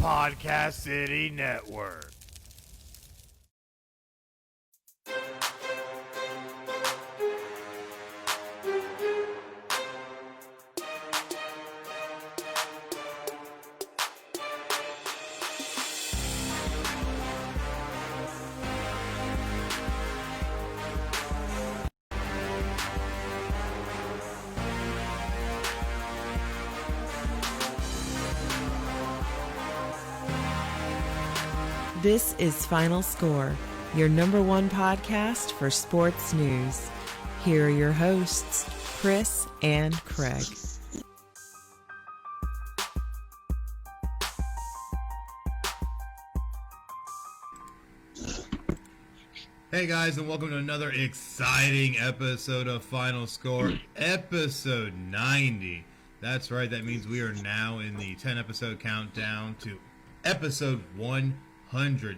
Podcast City Network. This is Final Score, your number one podcast for sports news. Here are your hosts, Chris and Craig. Hey guys, and welcome to another exciting episode of Final Score, episode 90. That's right, that means we are now in the 10-episode countdown to episode 100.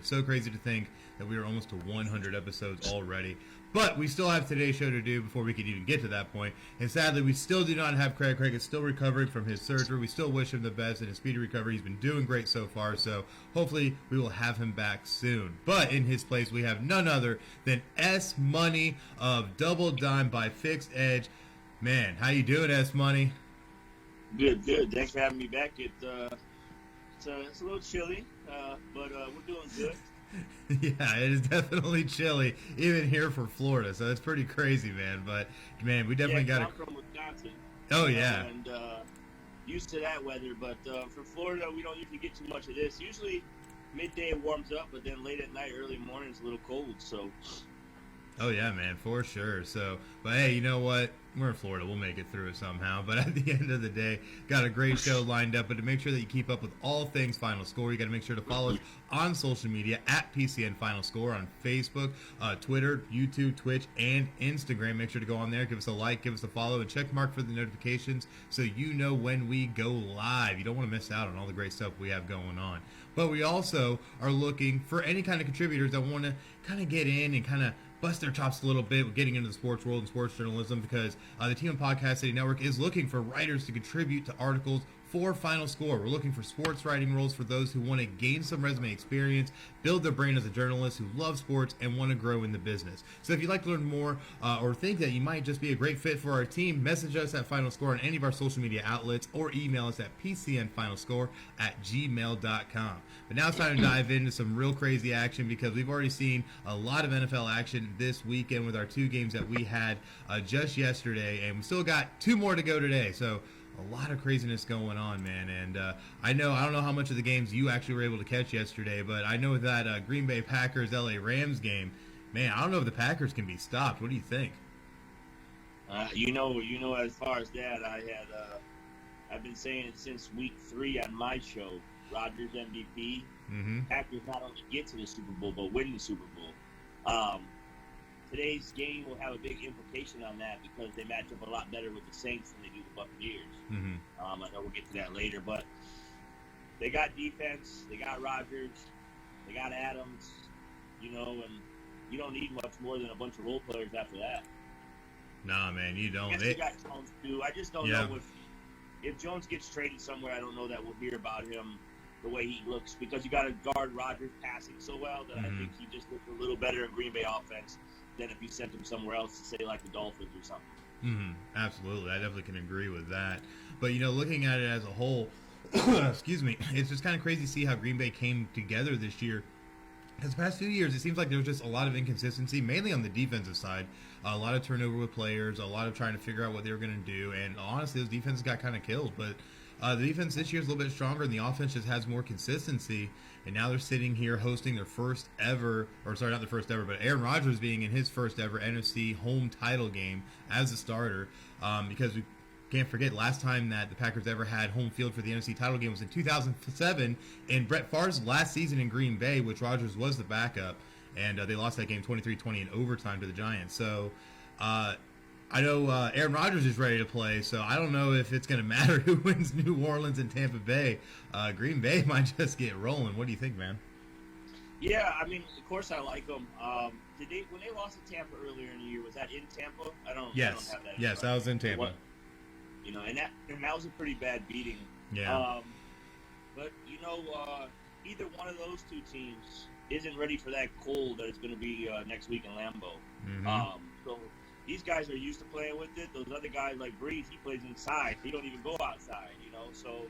So crazy to think that we are almost to 100 episodes already. But we still have today's show to do before we can even get to that point. And sadly, we still do not have Craig. Craig is still recovering from his surgery. We still wish him the best in his speedy recovery. He's been doing great so far, so hopefully we will have him back soon. But in his place, we have none other than S Money of Double Dime by Fixed Edge. Man, how you doing, S Money? Good. Thanks for having me back. It's a little chilly, but we're doing good. Yeah, it is definitely chilly, even here for Florida, so it's pretty crazy, man. But, man, we definitely got to... I'm from Wisconsin. Oh, yeah. And used to that weather, but for Florida, we don't usually get too much of this. Usually, midday it warms up, but then late at night, early morning, it's a little cold, so... Oh, yeah, man, for sure. So, but hey, you know what? We're in Florida. We'll make it through it somehow. But at the end of the day, got a great show lined up. But to make sure that you keep up with all things Final Score, you got to make sure to follow us on social media at PCN Final Score on Facebook, Twitter, YouTube, Twitch, and Instagram. Make sure to go on there, give us a like, give us a follow, and check mark for the notifications so you know when we go live. You don't want to miss out on all the great stuff we have going on. But we also are looking for any kind of contributors that want to kind of get in and kind of bust their chops a little bit with getting into the sports world and sports journalism, because the TUNEIN Podcast City Network is looking for writers to contribute to articles for Final Score. We're looking for sports writing roles for those who want to gain some resume experience, build their brain as a journalist, who love sports, and want to grow in the business. So if you'd like to learn more or think that you might just be a great fit for our team, message us at Final Score on any of our social media outlets or email us at pcnfinalscore@gmail.com. But now it's time to dive into some real crazy action, because we've already seen a lot of NFL action this weekend with our two games that we had just yesterday, and we still got two more to go today. So a lot of craziness going on, man. And I don't know how much of the games you actually were able to catch yesterday, but I know that Green Bay Packers LA Rams game, man, I don't know if the Packers can be stopped. What do you think? You know, as far as that, I've been saying it since week 3 on my show. Rodgers MVP. Mm-hmm. Packers not only get to the Super Bowl, but win the Super Bowl. Today's game will have a big implication on that, because they match up a lot better with the Saints than they do the Buccaneers. Mm-hmm. I know we'll get to that later, but they got defense, they got Rodgers, they got Adams, and you don't need much more than a bunch of role players after that. Nah, man, you don't. I guess they got Jones too. I just don't know if Jones gets traded somewhere. I don't know that we'll hear about him the way he looks, because you got to guard Rodgers passing so well that I think he just looks a little better in Green Bay offense than if you sent him somewhere else, to say like the Dolphins or something. Mm-hmm. Absolutely, I definitely can agree with that. But looking at it as a whole, excuse me, it's just kind of crazy to see how Green Bay came together this year. Because the past 2 years, it seems like there was just a lot of inconsistency, mainly on the defensive side. A lot of turnover with players, a lot of trying to figure out what they were going to do, and honestly, those defenses got kind of killed. But the defense this year is a little bit stronger, and the offense just has more consistency. And now they're sitting here hosting their first ever, or sorry, not the first ever, but Aaron Rodgers being in his first ever NFC home title game as a starter. Because we can't forget, last time that the Packers ever had home field for the NFC title game was in 2007 in Brett Favre's last season in Green Bay, which Rodgers was the backup. And they lost that game 23-20 in overtime to the Giants. So I know Aaron Rodgers is ready to play, so I don't know if it's going to matter who wins New Orleans and Tampa Bay. Green Bay might just get rolling. What do you think, man? Yeah, I mean, of course I like them. When they lost to Tampa earlier in the year, was that in Tampa? I don't have that. Yes, that was in Tampa. And that was a pretty bad beating. Yeah. But, either one of those two teams isn't ready for that cold that it's going to be next week in Lambeau. Mm-hmm. So these guys are used to playing with it. Those other guys like Breeze, he plays inside. He don't even go outside, So,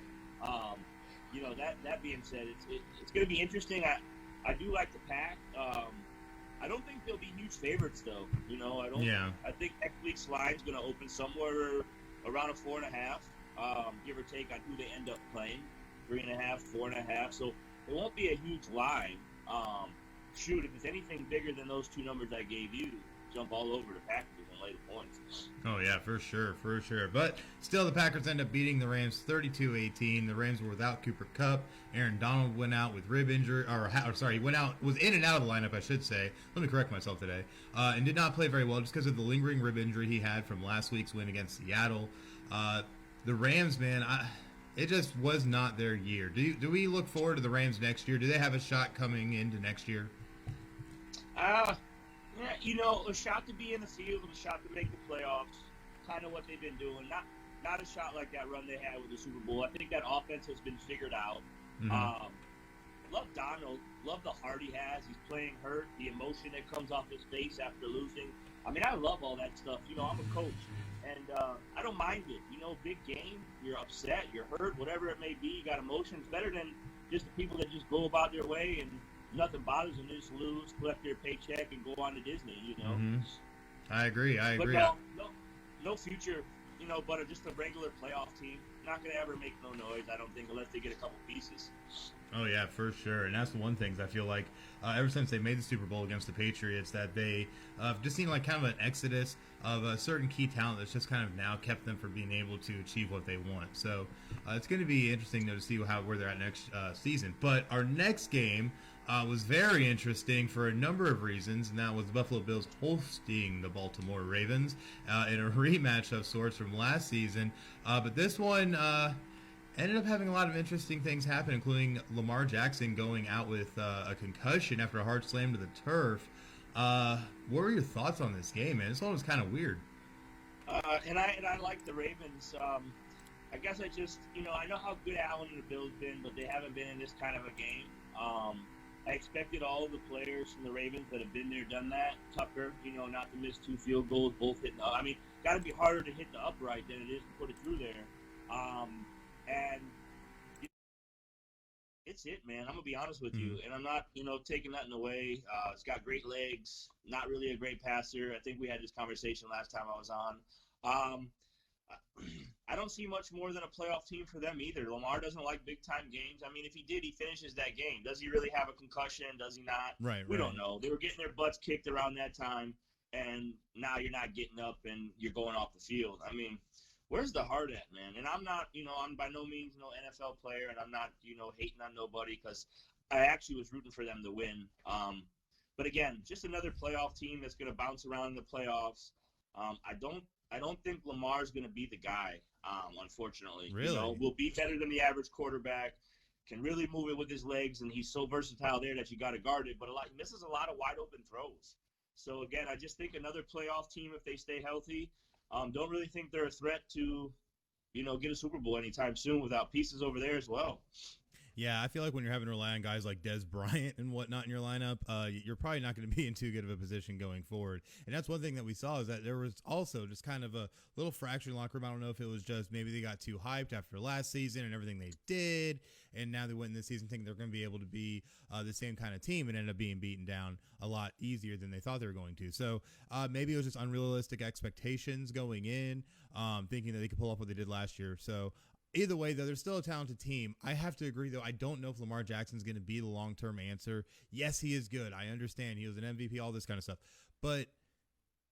that being said, it's going to be interesting. I do like the Pack. I don't think they'll be huge favorites, though. I think next week's line's going to open somewhere around a 4.5, give or take on who they end up playing. 3.5, 4.5. So it won't be a huge line. If it's anything bigger than those two numbers I gave you, jump all over the Packers and lay the points. Oh, yeah, for sure. But still, the Packers end up beating the Rams 32-18. The Rams were without Cooper Kupp. Aaron Donald went out with rib injury, was in and out of the lineup, I should say. Let me correct myself today. And did not play very well just because of the lingering rib injury he had from last week's win against Seattle. The Rams, man, it just was not their year. Do we look forward to the Rams next year? Do they have a shot coming into next year? A shot to be in the field, a shot to make the playoffs, kind of what they've been doing. Not a shot like that run they had with the Super Bowl. I think that offense has been figured out. Mm-hmm. Love Donald. Love the heart he has. He's playing hurt. The emotion that comes off his face after losing. I mean, I love all that stuff. I'm a coach, and I don't mind it. Big game, you're upset, you're hurt, whatever it may be. You got emotions. Better than just the people that just go about their way and nothing bothers them. They just lose, collect their paycheck, and go on to Disney. Mm-hmm. I agree. But no future. But just a regular playoff team. Not going to ever make no noise, I don't think, unless they get a couple pieces. Oh, yeah, for sure. And that's the one thing I feel like ever since they made the Super Bowl against the Patriots, that they just seen like kind of an exodus of a certain key talent that's just kind of now kept them from being able to achieve what they want. So it's going to be interesting, though, to see where they're at next season. But our next game was very interesting for a number of reasons, and that was the Buffalo Bills hosting the Baltimore Ravens in a rematch of sorts from last season. But this one ended up having a lot of interesting things happen, including Lamar Jackson going out with a concussion after a hard slam to the turf. What were your thoughts on this game, man? This one was kind of weird. And I like the Ravens. I guess I just, I know how good Allen and the Bills been, but they haven't been in this kind of a game. I expected all of the players from the Ravens that have been there, done that. Tucker, not to miss 2 field goals, both hitting. I mean, got to be harder to hit the upright than it is to put it through there. And it's it, man. I'm gonna be honest with you, and I'm not, taking nothing away. He's got great legs. Not really a great passer. I think we had this conversation last time I was on. I don't see much more than a playoff team for them either. Lamar doesn't like big-time games. I mean, if he did, he finishes that game. Does he really have a concussion? Does he not? Right. We don't know. They were getting their butts kicked around that time, and now you're not getting up and you're going off the field. I mean, where's the heart at, man? And I'm not, I'm by no means no NFL player, and I'm not, hating on nobody, because I actually was rooting for them to win. But again, just another playoff team that's going to bounce around in the playoffs. I don't think Lamar's going to be the guy, unfortunately. Really? Will be better than the average quarterback, can really move it with his legs, and he's so versatile there that you got to guard it, but misses a lot of wide open throws. So again, I just think another playoff team if they stay healthy. Don't really think they're a threat to, get a Super Bowl anytime soon without pieces over there as well. Yeah, I feel like when you're having to rely on guys like Des Bryant and whatnot in your lineup, you're probably not going to be in too good of a position going forward. And that's one thing that we saw, is that there was also just kind of a little fractured locker room. I don't know if it was just maybe they got too hyped after last season and everything they did, and now they went in this season thinking they're going to be able to be the same kind of team, and ended up being beaten down a lot easier than they thought they were going to. So maybe it was just unrealistic expectations going in, thinking that they could pull off what they did last year. So either way, though, they're still a talented team. I have to agree, though, I don't know if Lamar Jackson's going to be the long-term answer. Yes, he is good. I understand. He was an MVP, all this kind of stuff. But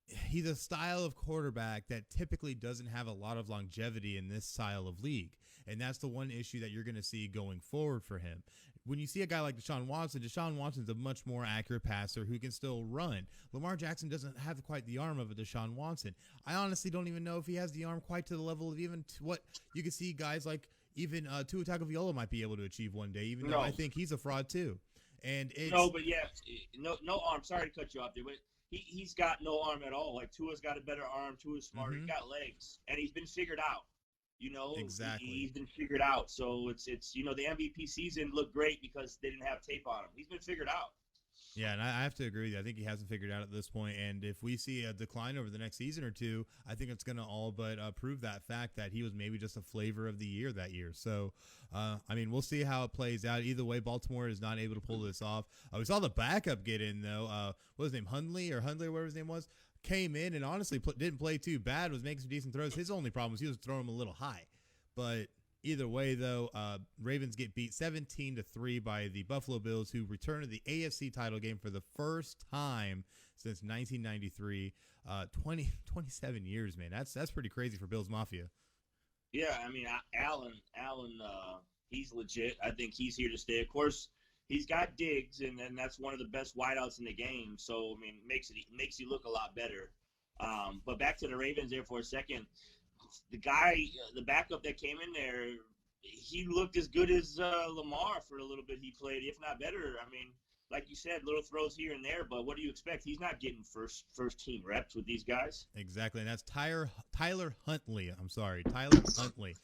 he's a style of quarterback that typically doesn't have a lot of longevity in this style of league. And that's the one issue that you're going to see going forward for him. When you see a guy like Deshaun Watson's a much more accurate passer who can still run. Lamar Jackson doesn't have quite the arm of a Deshaun Watson. I honestly don't even know if he has the arm quite to the level of even what you can see guys like even Tua Tagovailoa might be able to achieve one day, even though I think he's a fraud too. And it's, no arm. Sorry to cut you off there, but he's got no arm at all. Like Tua's got a better arm. Tua's smarter. He's got legs, and he's been figured out. You know, Exactly. he's been figured out. So it's the MVP season looked great because they didn't have tape on him. He's been figured out. Yeah, and I have to agree with you. I think he hasn't figured out at this point. And if we see a decline over the next season or two, I think it's going to all but prove that fact that he was maybe just a flavor of the year that year. So, I mean, we'll see how it plays out. Either way, Baltimore is not able to pull this off. We saw the backup get in, though. What was his name? Hundley or whatever his name was? Came in and honestly didn't play too bad, was making some decent throws. His only problem was he was throwing them a little high. But either way, though, Ravens get beat 17-3 by the Buffalo Bills, who return to the AFC title game for the first time since 1993. 27 years, man. That's pretty crazy for Bills Mafia. Yeah, I mean, Allen, he's legit. I think he's here to stay. Of course, he's got Diggs, and that's one of the best wideouts in the game. So, I mean, makes you look a lot better. But back to the Ravens there for a second. The guy, the backup that came in there, he looked as good as Lamar for a little bit he played, if not better. I mean, like you said, little throws here and there, but what do you expect? He's not getting first team reps with these guys. Exactly, and that's Tyler Huntley. I'm sorry, Tyler Huntley.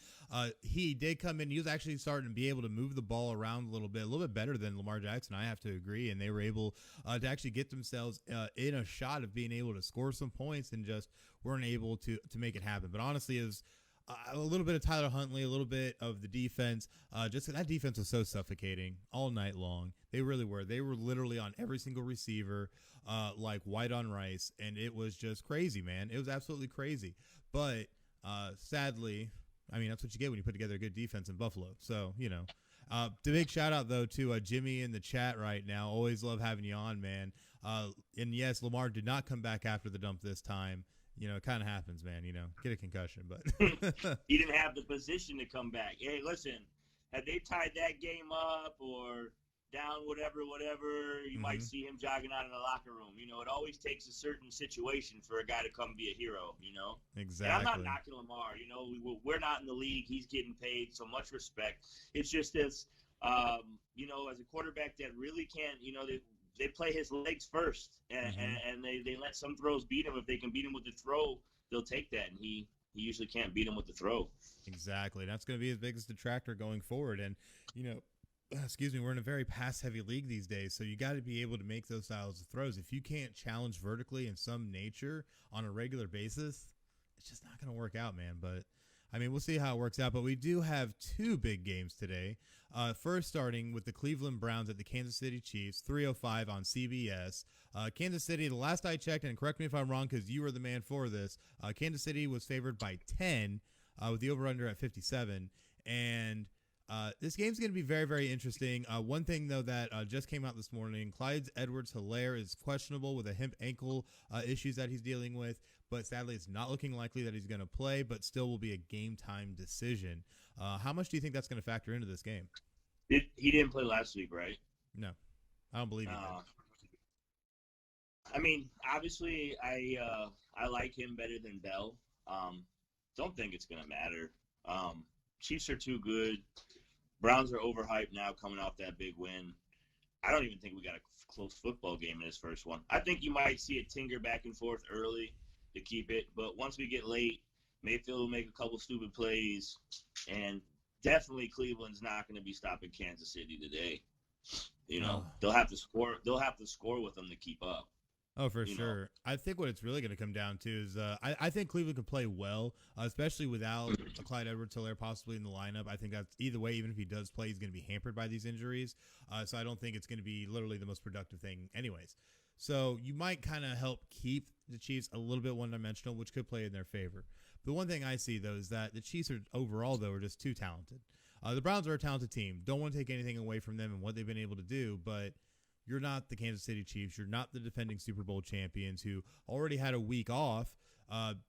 He did come in. He was actually starting to be able to move the ball around a little bit better than Lamar Jackson, I have to agree, and they were able to actually get themselves in a shot of being able to score some points and just weren't able to make it happen. But honestly, it was a little bit of Tyler Huntley, a little bit of the defense. Just that defense was so suffocating all night long. They really were. They were literally on every single receiver, like white on rice, and it was just crazy, man. It was absolutely crazy. But sadly, I mean, that's what you get when you put together a good defense in Buffalo. So, you know. The big shout out, though, to Jimmy in the chat right now. Always love having you on, man. And yes, Lamar did not come back after the dump this time. You know, it kind of happens, man. You know, get a concussion, but he didn't have the position to come back. Hey, listen, had they tied that game up or down whatever, you might see him jogging out in the locker room. You know, it always takes a certain situation for a guy to come be a hero, you know? Exactly. And I'm not knocking Lamar. You know, we're not in the league. He's getting paid, so much respect. It's just this, you know, as a quarterback that really can't, you know, they play his legs first, and they let some throws beat him. If they can beat him with the throw, they'll take that, and he usually can't beat him with the throw. Exactly. That's going to be his biggest detractor going forward. And, you know, excuse me, we're in a very pass-heavy league these days, so you got to be able to make those styles of throws. If you can't challenge vertically in some nature on a regular basis, it's just not going to work out, man. But, I mean, we'll see how it works out. But we do have two big games today. First, starting with the Cleveland Browns at the Kansas City Chiefs, 3:05 on CBS. Kansas City, the last I checked, and correct me if I'm wrong because you were the man for this, Kansas City was favored by 10 with the over-under at 57. And this game's going to be very, very interesting. One thing, though, that just came out this morning, Clyde Edwards-Helaire is questionable with a hip ankle issues that he's dealing with, but sadly it's not looking likely that he's going to play, but still will be a game-time decision. How much do you think that's going to factor into this game? He didn't play last week, right? No, I don't believe he did. I mean, obviously, I like him better than Bell. Don't think it's going to matter. Chiefs are too good. Browns are overhyped now coming off that big win. I don't even think we got a close football game in this first one. I think you might see a tinker back and forth early to keep it, but once we get late, Mayfield will make a couple stupid plays, and definitely Cleveland's not going to be stopping Kansas City today. You know, they'll have to score. They'll have to score with them to keep up. Oh, for sure. I think what it's really going to come down to is I think Cleveland can play well, especially without Clyde Edwards-Helaire possibly in the lineup. I think that's either way, even if he does play, he's going to be hampered by these injuries. So I don't think it's going to be literally the most productive thing anyways. So you might kind of help keep the Chiefs a little bit one-dimensional, which could play in their favor. The one thing I see, though, is that the Chiefs are overall, though, are just too talented. The Browns are a talented team. Don't want to take anything away from them and what they've been able to do, but you're not the Kansas City Chiefs. You're not the defending Super Bowl champions who already had a week off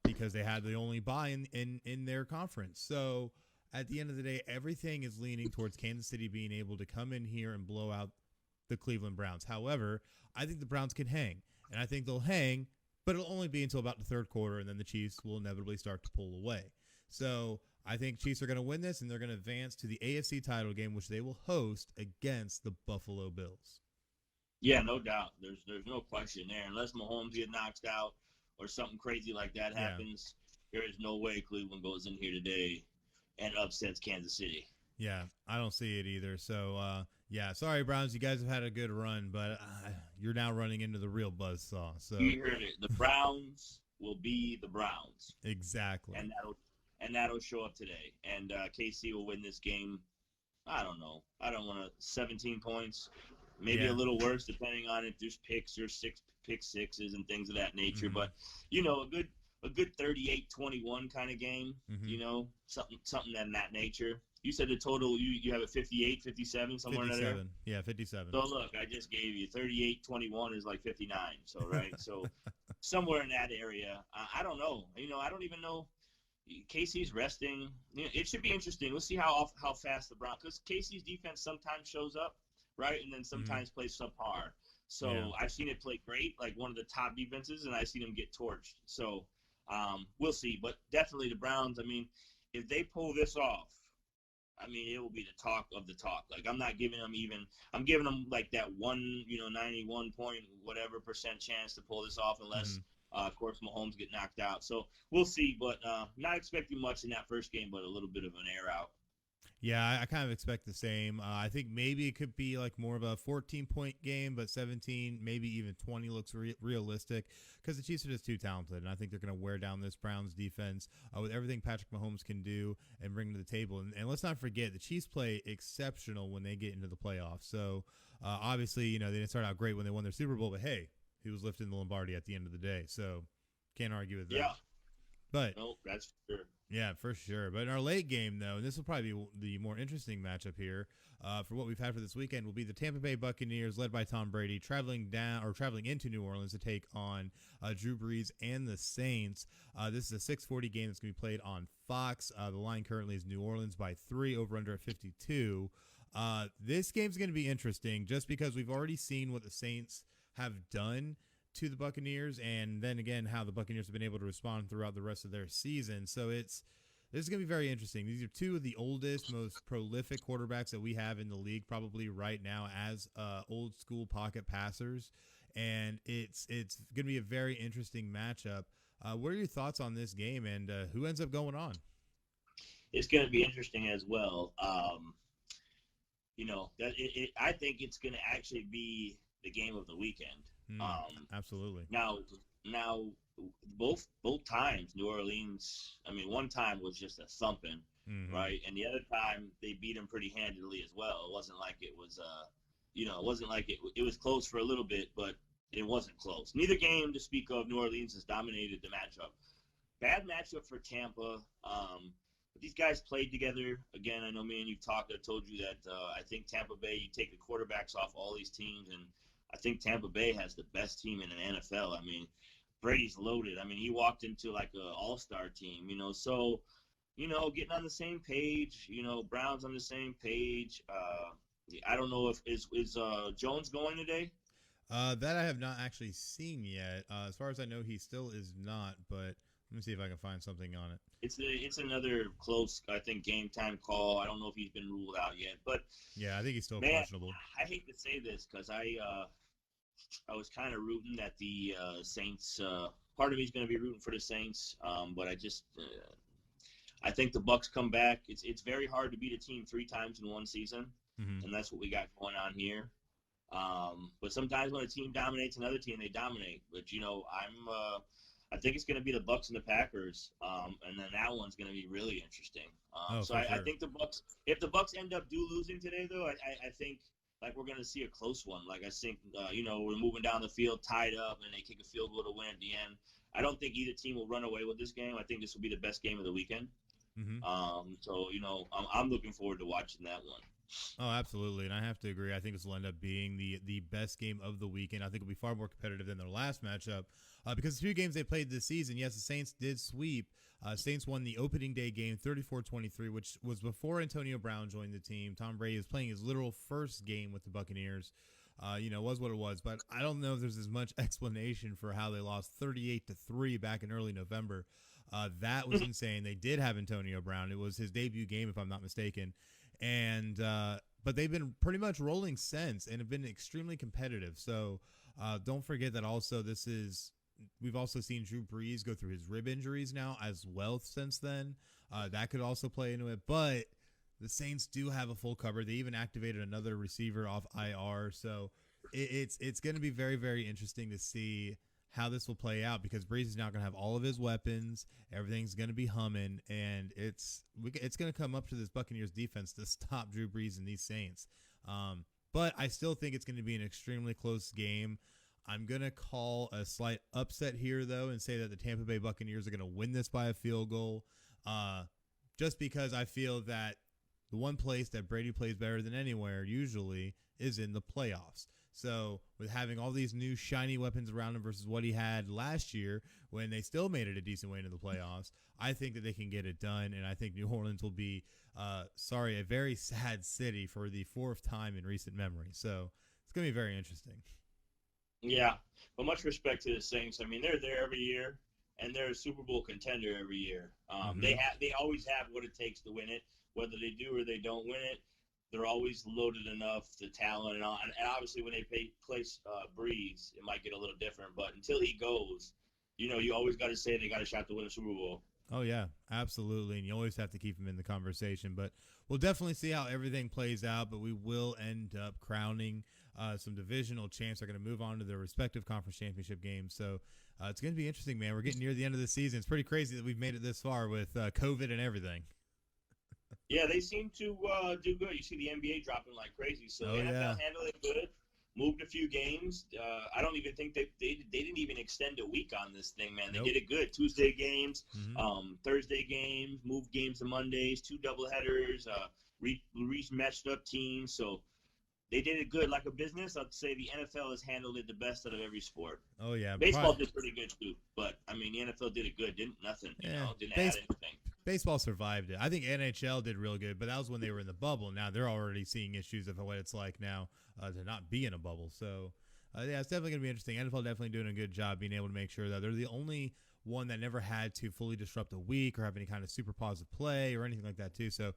because they had the only bye in their conference. So at the end of the day, everything is leaning towards Kansas City being able to come in here and blow out the Cleveland Browns. However, I think the Browns can hang, and I think they'll hang, but it'll only be until about the third quarter, and then the Chiefs will inevitably start to pull away. So I think Chiefs are going to win this, and they're going to advance to the AFC title game, which they will host against the Buffalo Bills. Yeah, no doubt. There's no question there. Unless Mahomes gets knocked out or something crazy like that happens, there is no way Cleveland goes in here today and upsets Kansas City. Yeah, I don't see it either. So, yeah, sorry, Browns. You guys have had a good run, but you're now running into the real buzzsaw. So You heard it. The Browns will be the Browns. Exactly. And that'll show up today. And KC will win this game. I don't know. I don't want to 17 points, maybe a little worse depending on if there's picks or pick sixes and things of that nature. Mm-hmm. But a good 38-21 kind of game. Mm-hmm. Something in that nature. You said the total you have a 58, 57 somewhere 57. in there. Yeah, 57. So look, I just gave you 38-21 is like 59. So right, so somewhere in that area. I don't know. I don't even know. KC's resting. It should be interesting. We'll see how fast the Browns, because KC's defense sometimes shows up, right, and then sometimes plays subpar. So I've seen it play great, like one of the top defenses, and I've seen them get torched. So we'll see. But definitely the Browns. If they pull this off, it will be the talk of the talk. Like, I'm not giving them I'm giving them like that 91 point whatever percent chance to pull this off, unless. Of course, Mahomes get knocked out. So we'll see, but not expecting much in that first game, but a little bit of an air out. Yeah, I kind of expect the same. I think maybe it could be like more of a 14-point game, but 17, maybe even 20 looks realistic, because the Chiefs are just too talented, and I think they're going to wear down this Browns defense with everything Patrick Mahomes can do and bring to the table. And let's not forget, the Chiefs play exceptional when they get into the playoffs. So obviously, they didn't start out great when they won their Super Bowl, but hey, he was lifting the Lombardi at the end of the day, so can't argue with that. Yeah. But no, that's for sure. Yeah, for sure. But in our late game, though, and this will probably be the more interesting matchup here for what we've had for this weekend, will be the Tampa Bay Buccaneers, led by Tom Brady, traveling into New Orleans to take on Drew Brees and the Saints. This is a 6:40 game that's going to be played on Fox. The line currently is New Orleans by 3, over under at 52. This game's going to be interesting just because we've already seen what the Saints have done to the Buccaneers, and then again how the Buccaneers have been able to respond throughout the rest of their season. So this is going to be very interesting. These are two of the oldest, most prolific quarterbacks that we have in the league probably right now as old school pocket passers, and it's going to be a very interesting matchup. What are your thoughts on this game, and who ends up going on? It's going to be interesting as well. I think it's going to actually be the game of the weekend. Absolutely. Now, both times New Orleans. One time was just a thumping, right, and the other time they beat them pretty handily as well. It wasn't like it was, it wasn't like it was close for a little bit, but it wasn't close. Neither game to speak of. New Orleans has dominated the matchup. Bad matchup for Tampa. But these guys played together. Again, I know me and you've talked. I told you that I think Tampa Bay. You take the quarterbacks off all these teams, and I think Tampa Bay has the best team in the NFL. Brady's loaded. He walked into like an all-star team, So, getting on the same page, Browns on the same page. I don't know if is Jones going today? That I have not actually seen yet. As far as I know, he still is not, but let me see if I can find something on it. It's another close, I think, game time call. I don't know if he's been ruled out yet, but yeah, I think he's still questionable. I hate to say this because I was kind of rooting that the Saints. Part of me is going to be rooting for the Saints, but I think the Bucs come back. It's very hard to beat a team 3 times in one season, and that's what we got going on here. But sometimes when a team dominates another team, they dominate. But I think it's going to be the Bucs and the Packers, and then that one's going to be really interesting. I think the Bucs. If the Bucs end up losing today, though, I think. Like, we're going to see a close one. Like, I think, we're moving down the field tied up, and they kick a field goal to win at the end. I don't think either team will run away with this game. I think this will be the best game of the weekend. I'm looking forward to watching that one. Oh, absolutely. And I have to agree. I think this will end up being the best game of the weekend. I think it'll be far more competitive than their last matchup because the 2 games they played this season, yes, the Saints did sweep. Saints won the opening day game 34-23, which was before Antonio Brown joined the team. Tom Brady is playing his literal first game with the Buccaneers. Was what it was. But I don't know if there's as much explanation for how they lost 38-3 back in early November. That was insane. They did have Antonio Brown. It was his debut game, if I'm not mistaken. And but they've been pretty much rolling since and have been extremely competitive. So don't forget that also we've also seen Drew Brees go through his rib injuries now as well since then. that could also play into it. But the Saints do have a full cover. They even activated another receiver off IR. So it's going to be very, very interesting to see how this will play out, because Breeze is not going to have all of his weapons. Everything's going to be humming, and it's going to come up to this Buccaneers defense to stop Drew Brees and these Saints. But I still think it's going to be an extremely close game. I'm going to call a slight upset here, though, and say that the Tampa Bay Buccaneers are going to win this by a field goal, just because I feel that the one place that Brady plays better than anywhere usually is in the playoffs. So with having all these new shiny weapons around him versus what he had last year when they still made it a decent way into the playoffs, I think that they can get it done. And I think New Orleans will be, a very sad city for the fourth time in recent memory. So it's going to be very interesting. Yeah, but much respect to the Saints. I mean, they're there every year, and they're a Super Bowl contender every year. They always have what it takes to win it, whether they do or they don't win it. They're always loaded enough, the talent and all. And obviously, when they place Breeze, it might get a little different. But until he goes, you always got to say they got a shot to win a Super Bowl. Oh, yeah, absolutely. And you always have to keep him in the conversation. But we'll definitely see how everything plays out. But we will end up crowning some divisional champs. Are going to move on to their respective conference championship games. So it's going to be interesting, man. We're getting near the end of the season. It's pretty crazy that we've made it this far with COVID and everything. Yeah, they seem to do good. You see the NBA dropping like crazy. So the NFL handled it good, moved a few games. I don't even think they didn't even extend a week on this thing, man. They did it good. Tuesday games, Thursday games, moved games to Mondays, 2 doubleheaders, rematched up teams. So they did it good. Like a business, I'd say the NFL has handled it the best out of every sport. Oh, yeah. Baseball did pretty good, too. But, I mean, the NFL did it good. Didn't add anything. Baseball survived it. I think NHL did real good, but that was when they were in the bubble. Now they're already seeing issues of what it's like now to not be in a bubble. So, it's definitely going to be interesting. NFL definitely doing a good job being able to make sure that they're the only one that never had to fully disrupt a week or have any kind of super positive play or anything like that, too. So,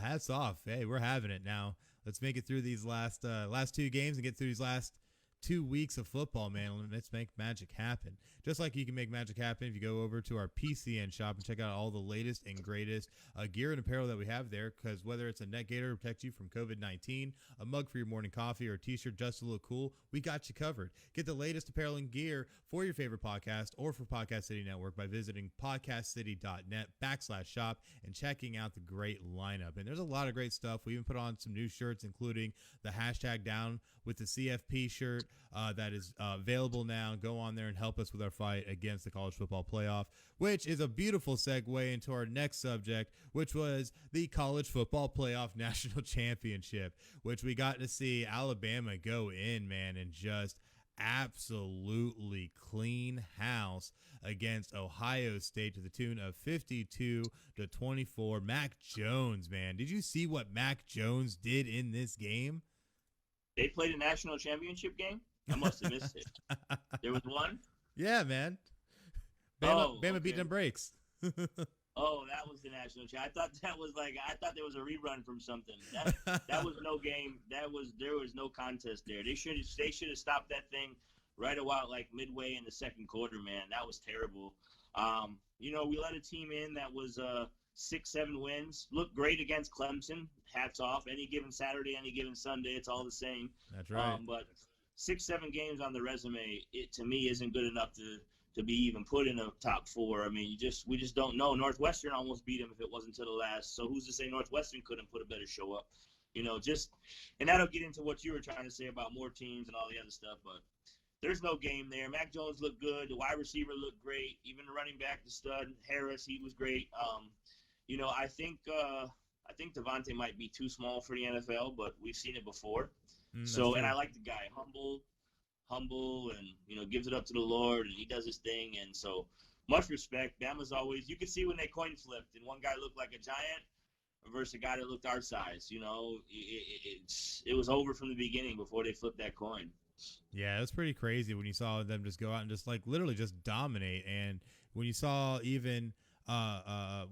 hats off. Hey, we're having it now. Let's make it through these last 2 games and get through these last 2 weeks of football, man. Let's make magic happen. Just like you can make magic happen if you go over to our PCN shop and check out all the latest and greatest gear and apparel that we have there, because whether it's a neck gaiter to protect you from COVID-19, a mug for your morning coffee, or a t-shirt just to look cool, we got you covered. Get the latest apparel and gear for your favorite podcast or for Podcast City Network by visiting podcastcity.net/shop and checking out the great lineup. And there's a lot of great stuff. We even put on some new shirts, including the hashtag down with the CFP shirt that is available now. Go on there and help us with our fight against the college football playoff, which is a beautiful segue into our next subject, which was the college football playoff national championship, which we got to see Alabama go in, man, and just absolutely clean house against Ohio State to the tune of 52-24. Mac Jones, man. Did you see what Mac Jones did in this game? They played a national championship game? I must have missed it. There was one? Yeah, man. Bama beat them breaks. Oh, that was the national championship. I thought there was a rerun from something. That was no game. There was no contest there. They should have stopped that thing right about like midway in the second quarter, man. That was terrible. We let a team in that was 6-7 wins. Looked great against Clemson. Hats off. Any given Saturday, any given Sunday, it's all the same. That's right. But 6-7 games on the resume, it to me isn't good enough to be even put in a top 4. I mean, we just don't know. Northwestern almost beat them if it wasn't to the last. So who's to say Northwestern couldn't put a better show up? And that'll get into what you were trying to say about more teams and all the other stuff. But there's no game there. Mac Jones looked good. The wide receiver looked great. Even the running back, the stud Harris, he was great. I think Devontae might be too small for the NFL, but we've seen it before. And I like the guy, humble, and gives it up to the Lord, and he does his thing. And so, much respect. Bama's always. You could see when they coin flipped, and one guy looked like a giant versus a guy that looked our size. It was over from the beginning before they flipped that coin. Yeah, it was pretty crazy when you saw them just go out and just literally just dominate. And when you saw even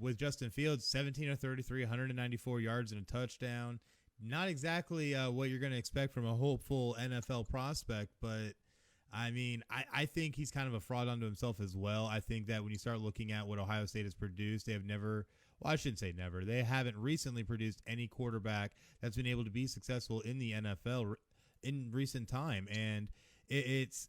with Justin Fields, 17 of 33, 194 yards and a touchdown. Not exactly what you're going to expect from a hopeful NFL prospect, but I mean, I think he's kind of a fraud unto himself as well. I think that when you start looking at what Ohio State has produced, well, I shouldn't say never. They haven't recently produced any quarterback that's been able to be successful in the NFL in recent time. And it's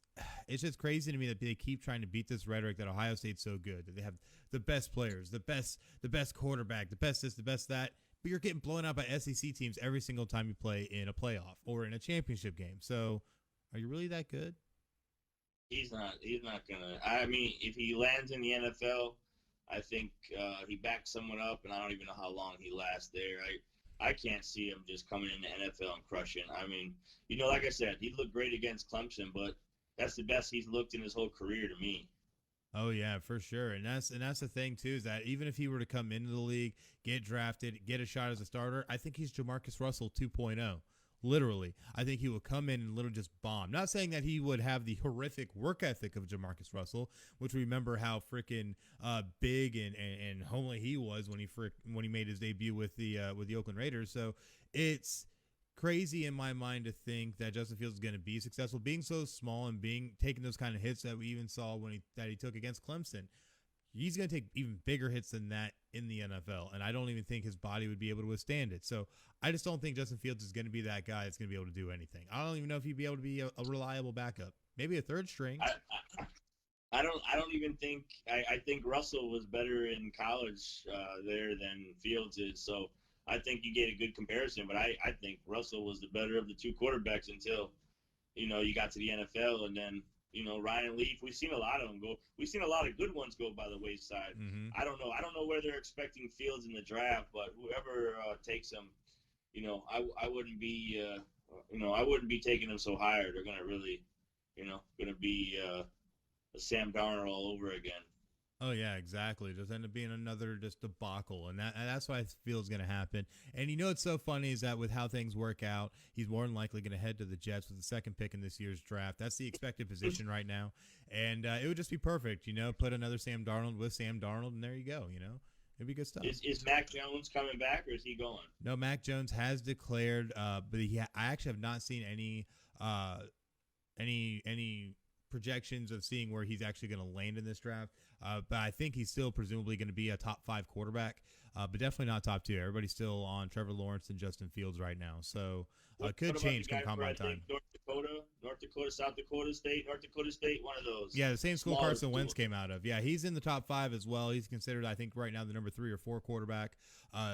just crazy to me that they keep trying to beat this rhetoric that Ohio State's so good, that they have the best players, the best quarterback, the best this, the best that. But you're getting blown out by SEC teams every single time you play in a playoff or in a championship game. So, are you really that good? He's not gonna. I mean, if he lands in the NFL, I think he backs someone up, and I don't even know how long he lasts there. I can't see him just coming in the NFL and crushing. I mean, like I said, he looked great against Clemson, but that's the best he's looked in his whole career to me. Oh yeah, for sure. And that's the thing too, is that even if he were to come into the league, get drafted, get a shot as a starter, I think he's Jamarcus Russell 2.0. Literally. I think he would come in and literally just bomb. Not saying that he would have the horrific work ethic of Jamarcus Russell, which we remember how freaking big and homely he was when he made his debut with the Oakland Raiders. So it's crazy in my mind to think that Justin Fields is going to be successful, being so small and taking those kind of hits that we even saw that he took against Clemson. He's going to take even bigger hits than that in the NFL, and I don't even think his body would be able to withstand it. So I just don't think Justin Fields is going to be that guy that's going to be able to do anything. I don't even know if he'd be able to be a reliable backup. Maybe a third string. I don't even think – I think Russell was better in college there than Fields is, so I think you get a good comparison. But I think Russell was the better of the two quarterbacks until, you got to the NFL, and then – Ryan Leaf, we've seen a lot of them go. We've seen a lot of good ones go by the wayside. Mm-hmm. I don't know where they're expecting Fields in the draft, but whoever takes him, I wouldn't be, I wouldn't be taking them so high. Or they're gonna really, gonna be a Sam Darnold all over again. Oh yeah, exactly. Just end up being another just debacle, and that's what I feel is going to happen. And what's so funny is that with how things work out, he's more than likely going to head to the Jets with the second pick in this year's draft. That's the expected position right now, and it would just be perfect. Put another Sam Darnold with Sam Darnold, and there you go. It'd be good stuff. Is Mac Jones coming back, or is he going? No, Mac Jones has declared, but I actually have not seen any projections of seeing where he's actually going to land in this draft. But I think he's still presumably going to be a top 5 quarterback, but definitely not top 2. Everybody's still on Trevor Lawrence and Justin Fields right now. So could change come combine time. North Dakota, South Dakota State, one of those. Yeah, the same school Carson Wentz came out of. Yeah, he's in the top 5 as well. He's considered, I think, right now the number 3 or 4 quarterback.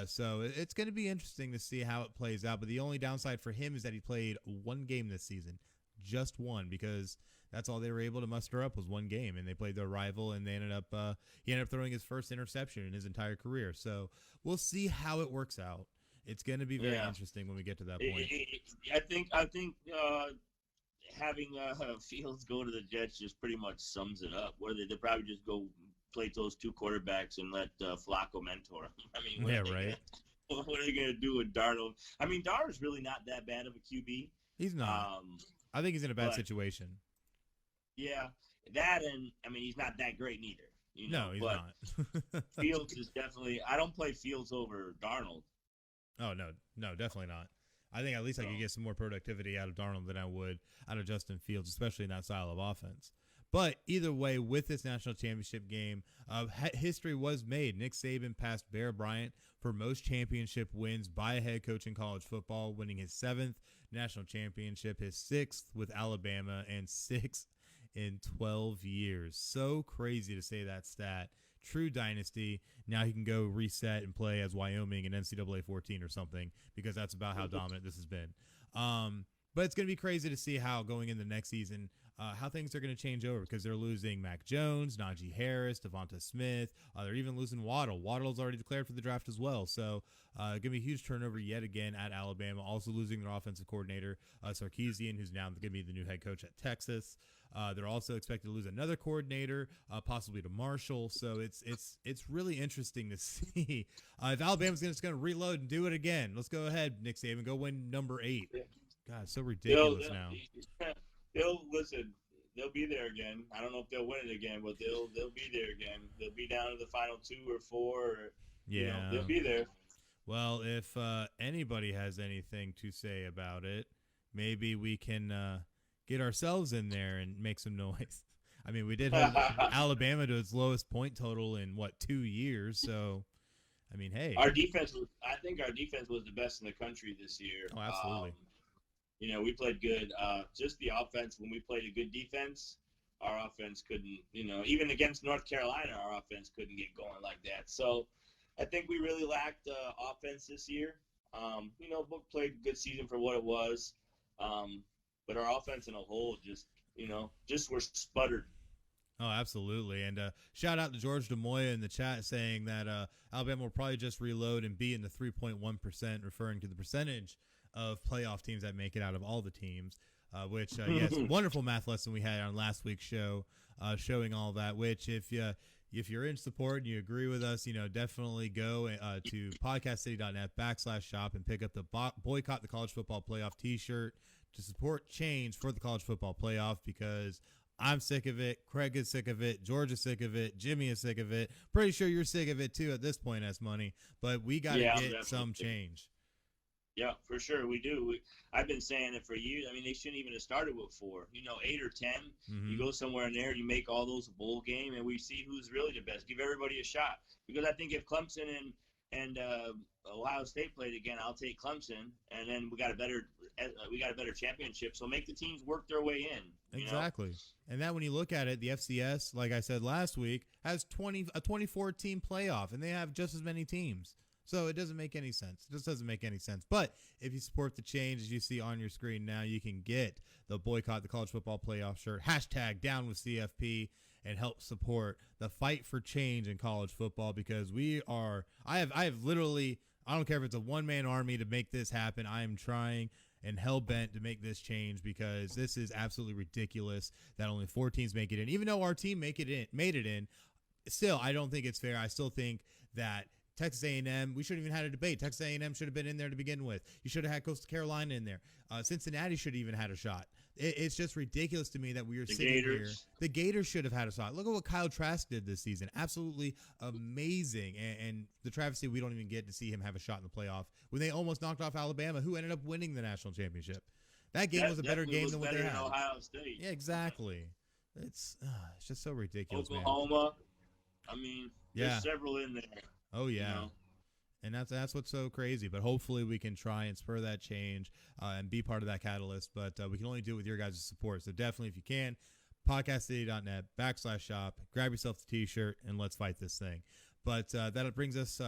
So it's going to be interesting to see how it plays out. But the only downside for him is that he played one game this season. Just one, because that's all they were able to muster up was one game, and they played their rival, and he ended up throwing his first interception in his entire career. So we'll see how it works out. It's going to be very interesting when we get to that point. I think having Fields go to the Jets just pretty much sums it up. Where they probably just go play those two quarterbacks and let Flacco mentor him. I mean, right. What are they going to do with Darnold? I mean, Darnold's really not that bad of a QB. He's not. I think he's in a bad situation. Yeah, that, and I mean, he's not that great neither. No, he's not. Fields is definitely. I don't play Fields over Darnold. Oh no, definitely not. I think at least I could get some more productivity out of Darnold than I would out of Justin Fields, especially in that style of offense. But either way, with this national championship game, history was made. Nick Saban passed Bear Bryant for most championship wins by a head coach in college football, winning his 7th national championship, his 6th with Alabama, and 6th in 12 years. So crazy to say that stat. True dynasty. Now he can go reset and play as Wyoming in NCAA 14 or something, because that's about how dominant this has been. But it's going to be crazy to see how going in the next season, how things are going to change over, because they're losing Mac Jones, Najee Harris, Devonta Smith. They're even losing Waddle. Waddle's already declared for the draft as well. So going to be a huge turnover yet again at Alabama. Also losing their offensive coordinator, Sarkisian, who's now going to be the new head coach at Texas. They're also expected to lose another coordinator, possibly to Marshall. So it's really interesting to see if Alabama's just going to reload and do it again. Let's go ahead, Nick Saban. Go win number 8. God, it's so ridiculous now. They'll be there again. I don't know if they'll win it again, but they'll be there again. They'll be down to the final 2 or 4. Or, they'll be there. Well, if anybody has anything to say about it, maybe we can get ourselves in there and make some noise. I mean, we did hold Alabama to its lowest point total in 2 years, so I mean, hey. I think our defense was the best in the country this year. Oh, absolutely. We played good. Just the offense, when we played a good defense, our offense couldn't, even against North Carolina, our offense couldn't get going like that. So I think we really lacked offense this year. Book played a good season for what it was. But our offense in a whole just were sputtered. Oh, absolutely. And shout out to George DeMoya in the chat saying that Alabama will probably just reload and be in the 3.1%, referring to the percentage of playoff teams that make it out of all the teams, which, yes, wonderful math lesson we had on last week's show, showing all that, which if you're in support and you agree with us, definitely go to podcastcity.net/shop and pick up the Boycott the College Football Playoff t-shirt to support change for the college football playoff, because I'm sick of it. Craig is sick of it. George is sick of it. Jimmy is sick of it. Pretty sure you're sick of it too at this point, S-Money. But we got to get some change. Yeah, for sure. We do. I've been saying it for years. I mean, they shouldn't even have started with 4. 8 or 10. Mm-hmm. You go somewhere in there, you make all those a bowl game, and we see who's really the best. Give everybody a shot. Because I think if Clemson and Ohio State played again, I'll take Clemson, and then we got a better championship. So make the teams work their way in. Exactly. And that, when you look at it, the FCS, like I said last week, has a 24 team playoff, and they have just as many teams. So it doesn't make any sense. It just doesn't make any sense. But if you support the change, as you see on your screen now, you can get the Boycott the College Football Playoff shirt, #down with CFP, and help support the fight for change in college football, because I have literally, I don't care if it's a one-man army to make this happen. I am trying and hell-bent to make this change, because this is absolutely ridiculous that only 4 teams make it in. Even though our team made it in, still, I don't think it's fair. I still think that Texas A&M, we shouldn't even had a debate. Texas A&M should have been in there to begin with. You should have had Coastal Carolina in there. Cincinnati should have even had a shot. It's just ridiculous to me that we are sitting here. The Gators should have had a shot. Look at what Kyle Trask did this season. Absolutely amazing. And the travesty, we don't even get to see him have a shot in the playoff when they almost knocked off Alabama, who ended up winning the national championship. That game was a better game than what they had. Ohio State. Yeah, exactly. It's just so ridiculous, Oklahoma. Man. I mean, yeah. There's several in there. Oh, yeah. And that's what's so crazy. But hopefully we can try and spur that change and be part of that catalyst. But we can only do it with your guys' support. So definitely, if you can, podcastcity.net/shop, grab yourself the t-shirt, and let's fight this thing. But that brings us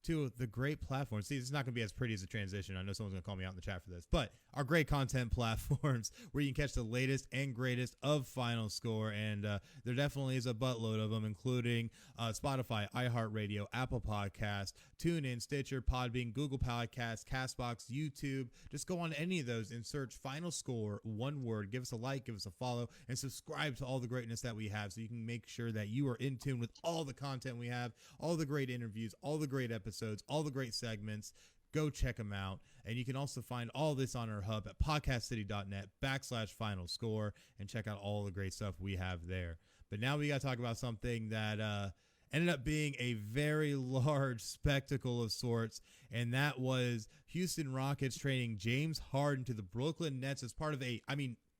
to the great platforms. See, it's not going to be as pretty as a transition. I know someone's going to call me out in the chat for this. But our great content platforms where you can catch the latest and greatest of Final Score. And there definitely is a buttload of them, including Spotify, iHeartRadio, Apple Podcasts, TuneIn, Stitcher, Podbean, Google Podcasts, CastBox, YouTube. Just go on any of those and search Final Score, one word. Give us a like, give us a follow, and subscribe to all the greatness that we have, so you can make sure that you are in tune with all the content we have, all the great interviews, all the great episodes, all the great segments. Go check them out. And you can also find all this on our hub at podcastcity.net/Final Score and check out all the great stuff we have there. But now we got to talk about something that ended up being a very large spectacle of sorts, and that was Houston Rockets trading James Harden to the Brooklyn Nets as part of a,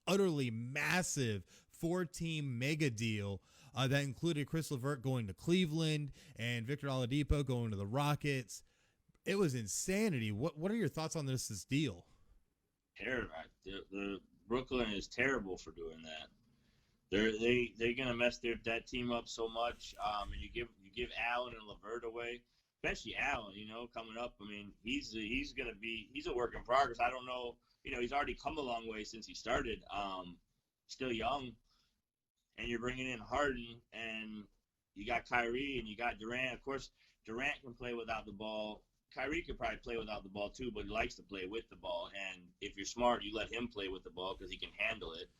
utterly massive 4-team mega deal that included Chris LeVert going to Cleveland and Victor Oladipo going to the Rockets. It was insanity. What are your thoughts on this deal? Terrible. The Brooklyn is terrible for doing that. They're gonna mess that team up so much. And you give Allen and LeVert away, especially Allen. Coming up. He's a work in progress. I don't know. He's already come a long way since he started. Still young, and you're bringing in Harden, and you got Kyrie, and you got Durant. Of course, Durant can play without the ball. Kyrie could probably play without the ball too, but he likes to play with the ball. And if you're smart, you let him play with the ball because he can handle it.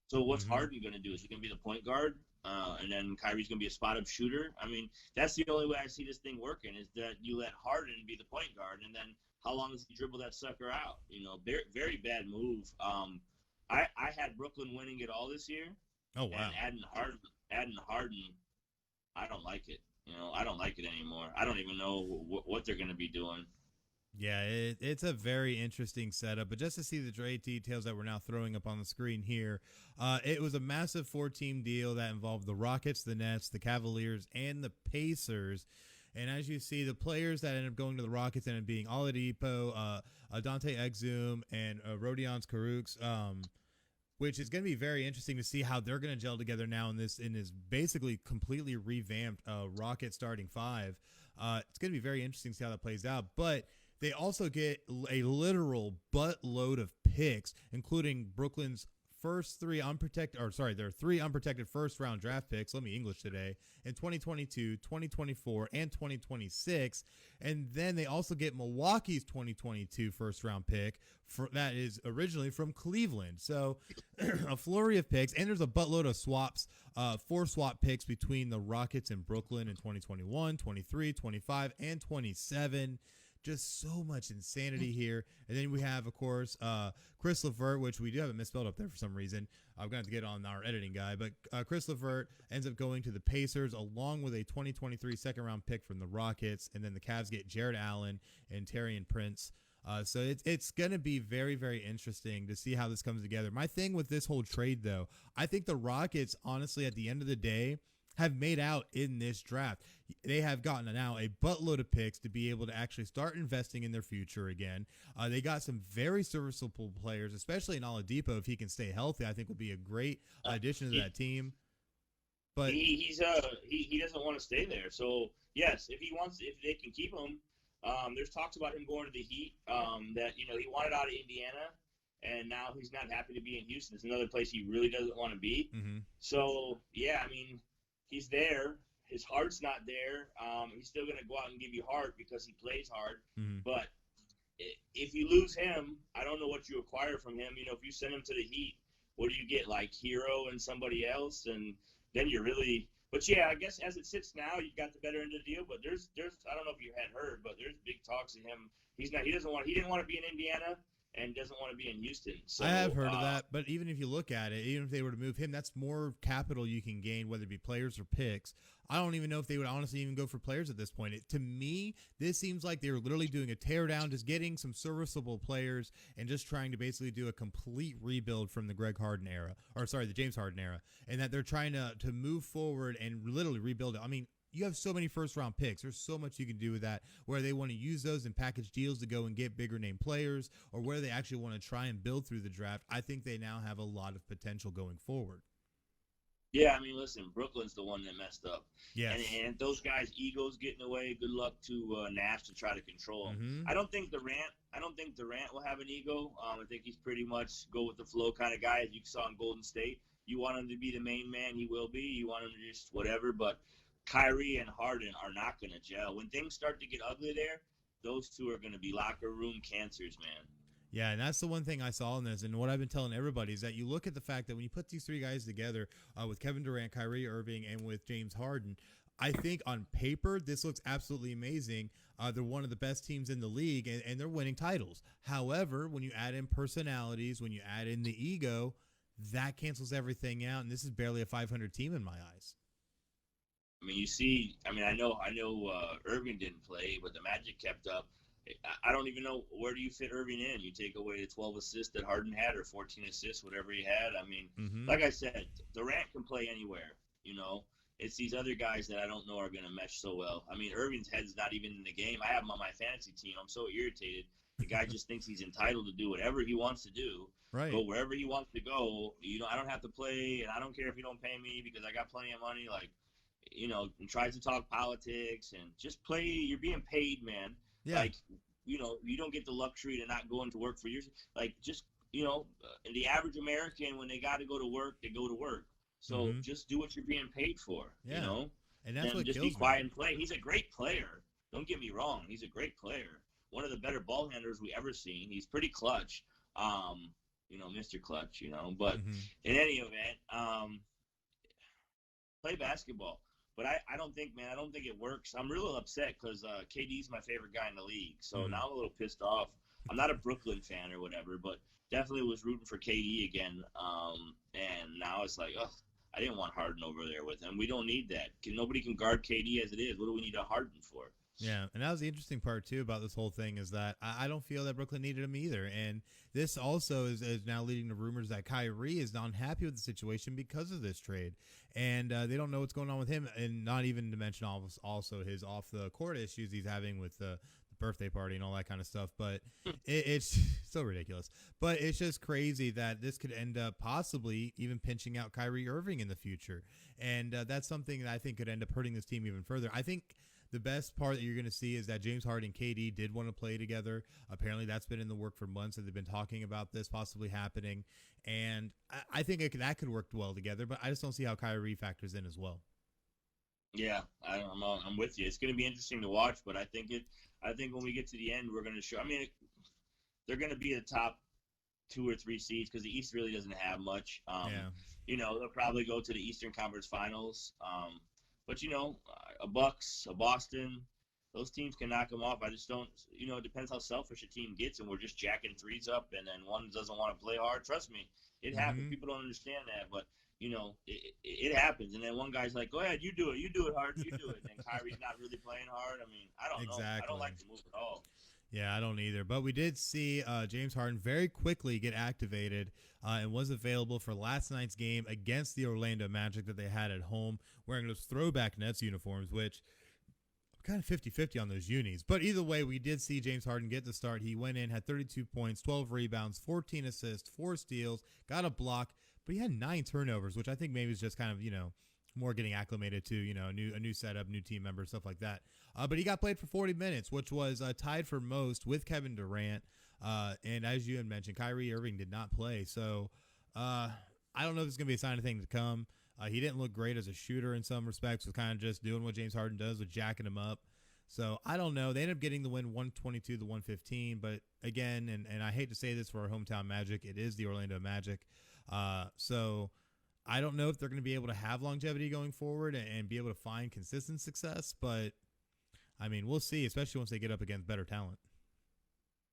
So what's Harden going to do? Is he going to be the point guard? And then Kyrie's going to be a spot-up shooter? That's the only way I see this thing working, is that you let Harden be the point guard, and then how long does he dribble that sucker out? Very, very bad move. I had Brooklyn winning it all this year. Oh, wow. And adding Harden, I don't like it. I don't like it anymore. I don't even know what they're going to be doing. Yeah, it's a very interesting setup. But just to see the great details that we're now throwing up on the screen here, it was a massive 4-team deal that involved the Rockets, the Nets, the Cavaliers, and the Pacers. And as you see, the players that end up going to the Rockets end up being Oladipo, Dante Exum, and Rodions Kurucs, which is going to be very interesting to see how they're going to gel together now in this basically completely revamped Rocket starting five. It's going to be very interesting to see how that plays out. But they also get a literal buttload of picks, including Brooklyn's their three unprotected first-round draft picks, let me English today, in 2022, 2024, and 2026. And then they also get Milwaukee's 2022 first-round pick that is originally from Cleveland. So a flurry of picks, and there's a buttload of swaps, 4 swap picks between the Rockets and Brooklyn in 2021, 23, 25, and 27. Just so much insanity here. And then we have, of course, Chris LeVert, which we do have it misspelled up there for some reason. I'm going to have to get on our editing guy. But Chris LeVert ends up going to the Pacers along with a 2023 second-round pick from the Rockets. And then the Cavs get Jared Allen and Taurean Prince. So it's going to be very, very interesting to see how this comes together. My thing with this whole trade, though, I think the Rockets, honestly, at the end of the day, have made out in this draft. They have gotten now a buttload of picks to be able to actually start investing in their future again. They got some very serviceable players, especially in Oladipo. If he can stay healthy, I think would be a great addition to that team. But he doesn't want to stay there. So yes, if they can keep him, there's talks about him going to the Heat. That he wanted out of Indiana, and now he's not happy to be in Houston. It's another place he really doesn't want to be. Mm-hmm. So yeah, I mean, he's there. His heart's not there. He's still going to go out and give you heart because he plays hard. Mm-hmm. But if you lose him, I don't know what you acquire from him. If you send him to the Heat, what do you get, like Hero and somebody else? And then you're really – but, yeah, I guess as it sits now, you got the better end of the deal. But there's I don't know if you had heard, but there's big talks of him. He didn't want to be in Indiana and doesn't want to be in Houston. So, I have heard of that, but even if you look at it, even if they were to move him, that's more capital you can gain, whether it be players or picks. I don't even know if they would honestly even go for players at this point. To me, this seems like they're literally doing a teardown, just getting some serviceable players and just trying to basically do a complete rebuild from the the James Harden era, and that they're trying to move forward and literally rebuild it. I mean, you have so many first-round picks. There's so much you can do with that, where they want to use those in package deals to go and get bigger-name players, or where they actually want to try and build through the draft. I think they now have a lot of potential going forward. Yeah, I mean, listen, Brooklyn's the one that messed up. Yes. And those guys' egos getting away. Good luck to Nash to try to control him. Mm-hmm. I don't think Durant will have an ego. I think he's pretty much go with the flow kind of guy, as you saw in Golden State. You want him to be the main man, he will be. You want him to just whatever, but Kyrie and Harden are not going to gel. When things start to get ugly there, those two are going to be locker room cancers, man. Yeah, and that's the one thing I saw in this, and what I've been telling everybody is that you look at the fact that when you put these three guys together with Kevin Durant, Kyrie Irving, and with James Harden, I think on paper this looks absolutely amazing. They're one of the best teams in the league, and they're winning titles. However, when you add in personalities, when you add in the ego, that cancels everything out, and this is barely a 500 team in my eyes. I mean, I know Irving didn't play, but the Magic kept up. I don't even know, where do you fit Irving in? You take away the 12 assists that Harden had, or 14 assists, whatever he had. I mean, Like I said, Durant can play anywhere, It's these other guys that I don't know are going to mesh so well. I mean, Irving's head's not even in the game. I have him on my fantasy team. I'm so irritated. The guy just thinks he's entitled to do whatever he wants to do. Right. Go wherever he wants to go. I don't have to play, and I don't care if you don't pay me because I got plenty of money. And tries to talk politics and just play. You're being paid, man. Yeah. You don't get the luxury to not go into work for years. The average American, when they got to go to work, they go to work. So just do what you're being paid for, And that's what just kills be quiet me. and play. He's a great player. Don't get me wrong. He's a great player. One of the better ball handlers we ever seen. He's pretty clutch. Mr. Clutch, But in any event, play basketball. But I don't think it works. I'm real upset because KD's my favorite guy in the league. So now I'm a little pissed off. I'm not a Brooklyn fan or whatever, but definitely was rooting for KD again. And now it's like, I didn't want Harden over there with him. We don't need that. Nobody can guard KD as it is. What do we need a Harden for? Yeah, and that was the interesting part too about this whole thing is that I don't feel that Brooklyn needed him either, and this also is now leading to rumors that Kyrie is not happy with the situation because of this trade, and they don't know what's going on with him, and not even to mention also his off the court issues he's having with the birthday party and all that kind of stuff. But it's so ridiculous. But it's just crazy that this could end up possibly even pinching out Kyrie Irving in the future, and that's something that I think could end up hurting this team even further. I think the best part that you're going to see is that James Harden and KD did want to play together. Apparently, that's been in the work for months, and they've been talking about this possibly happening. And I think that could work well together, but I just don't see how Kyrie factors in as well. Yeah, I'm with you. It's going to be interesting to watch, but I think when we get to the end, we're going to show. I mean, they're going to be the top 2 or 3 seeds because the East really doesn't have much. They'll probably go to the Eastern Conference Finals. But, a Bucks, a Boston, those teams can knock them off. I just don't, it depends how selfish a team gets, and we're just jacking threes up, and then one doesn't want to play hard. Trust me, it happens. People don't understand that, but, it happens. And then one guy's like, go ahead, you do it, Harden, you do it. And Kyrie's not really playing hard. I mean, I don't know. I don't like the move at all. Yeah, I don't either. But we did see James Harden very quickly get activated and was available for last night's game against the Orlando Magic that they had at home, wearing those throwback Nets uniforms, which kind of 50-50 on those unis. But either way, we did see James Harden get the start. He went in, had 32 points, 12 rebounds, 14 assists, 4 steals, got a block, but he had 9 turnovers, which I think maybe is just kind of, more getting acclimated to, a new setup, new team member, stuff like that. But he got played for 40 minutes, which was tied for most with Kevin Durant. And as you had mentioned, Kyrie Irving did not play. So I don't know if it's going to be a sign of things to come. He didn't look great as a shooter in some respects, was kind of just doing what James Harden does with jacking him up. So I don't know. They ended up getting the win 122-115. But again, and I hate to say this for our hometown Magic, it is the Orlando Magic. So I don't know if they're going to be able to have longevity going forward and be able to find consistent success, but I mean, we'll see, especially once they get up against better talent.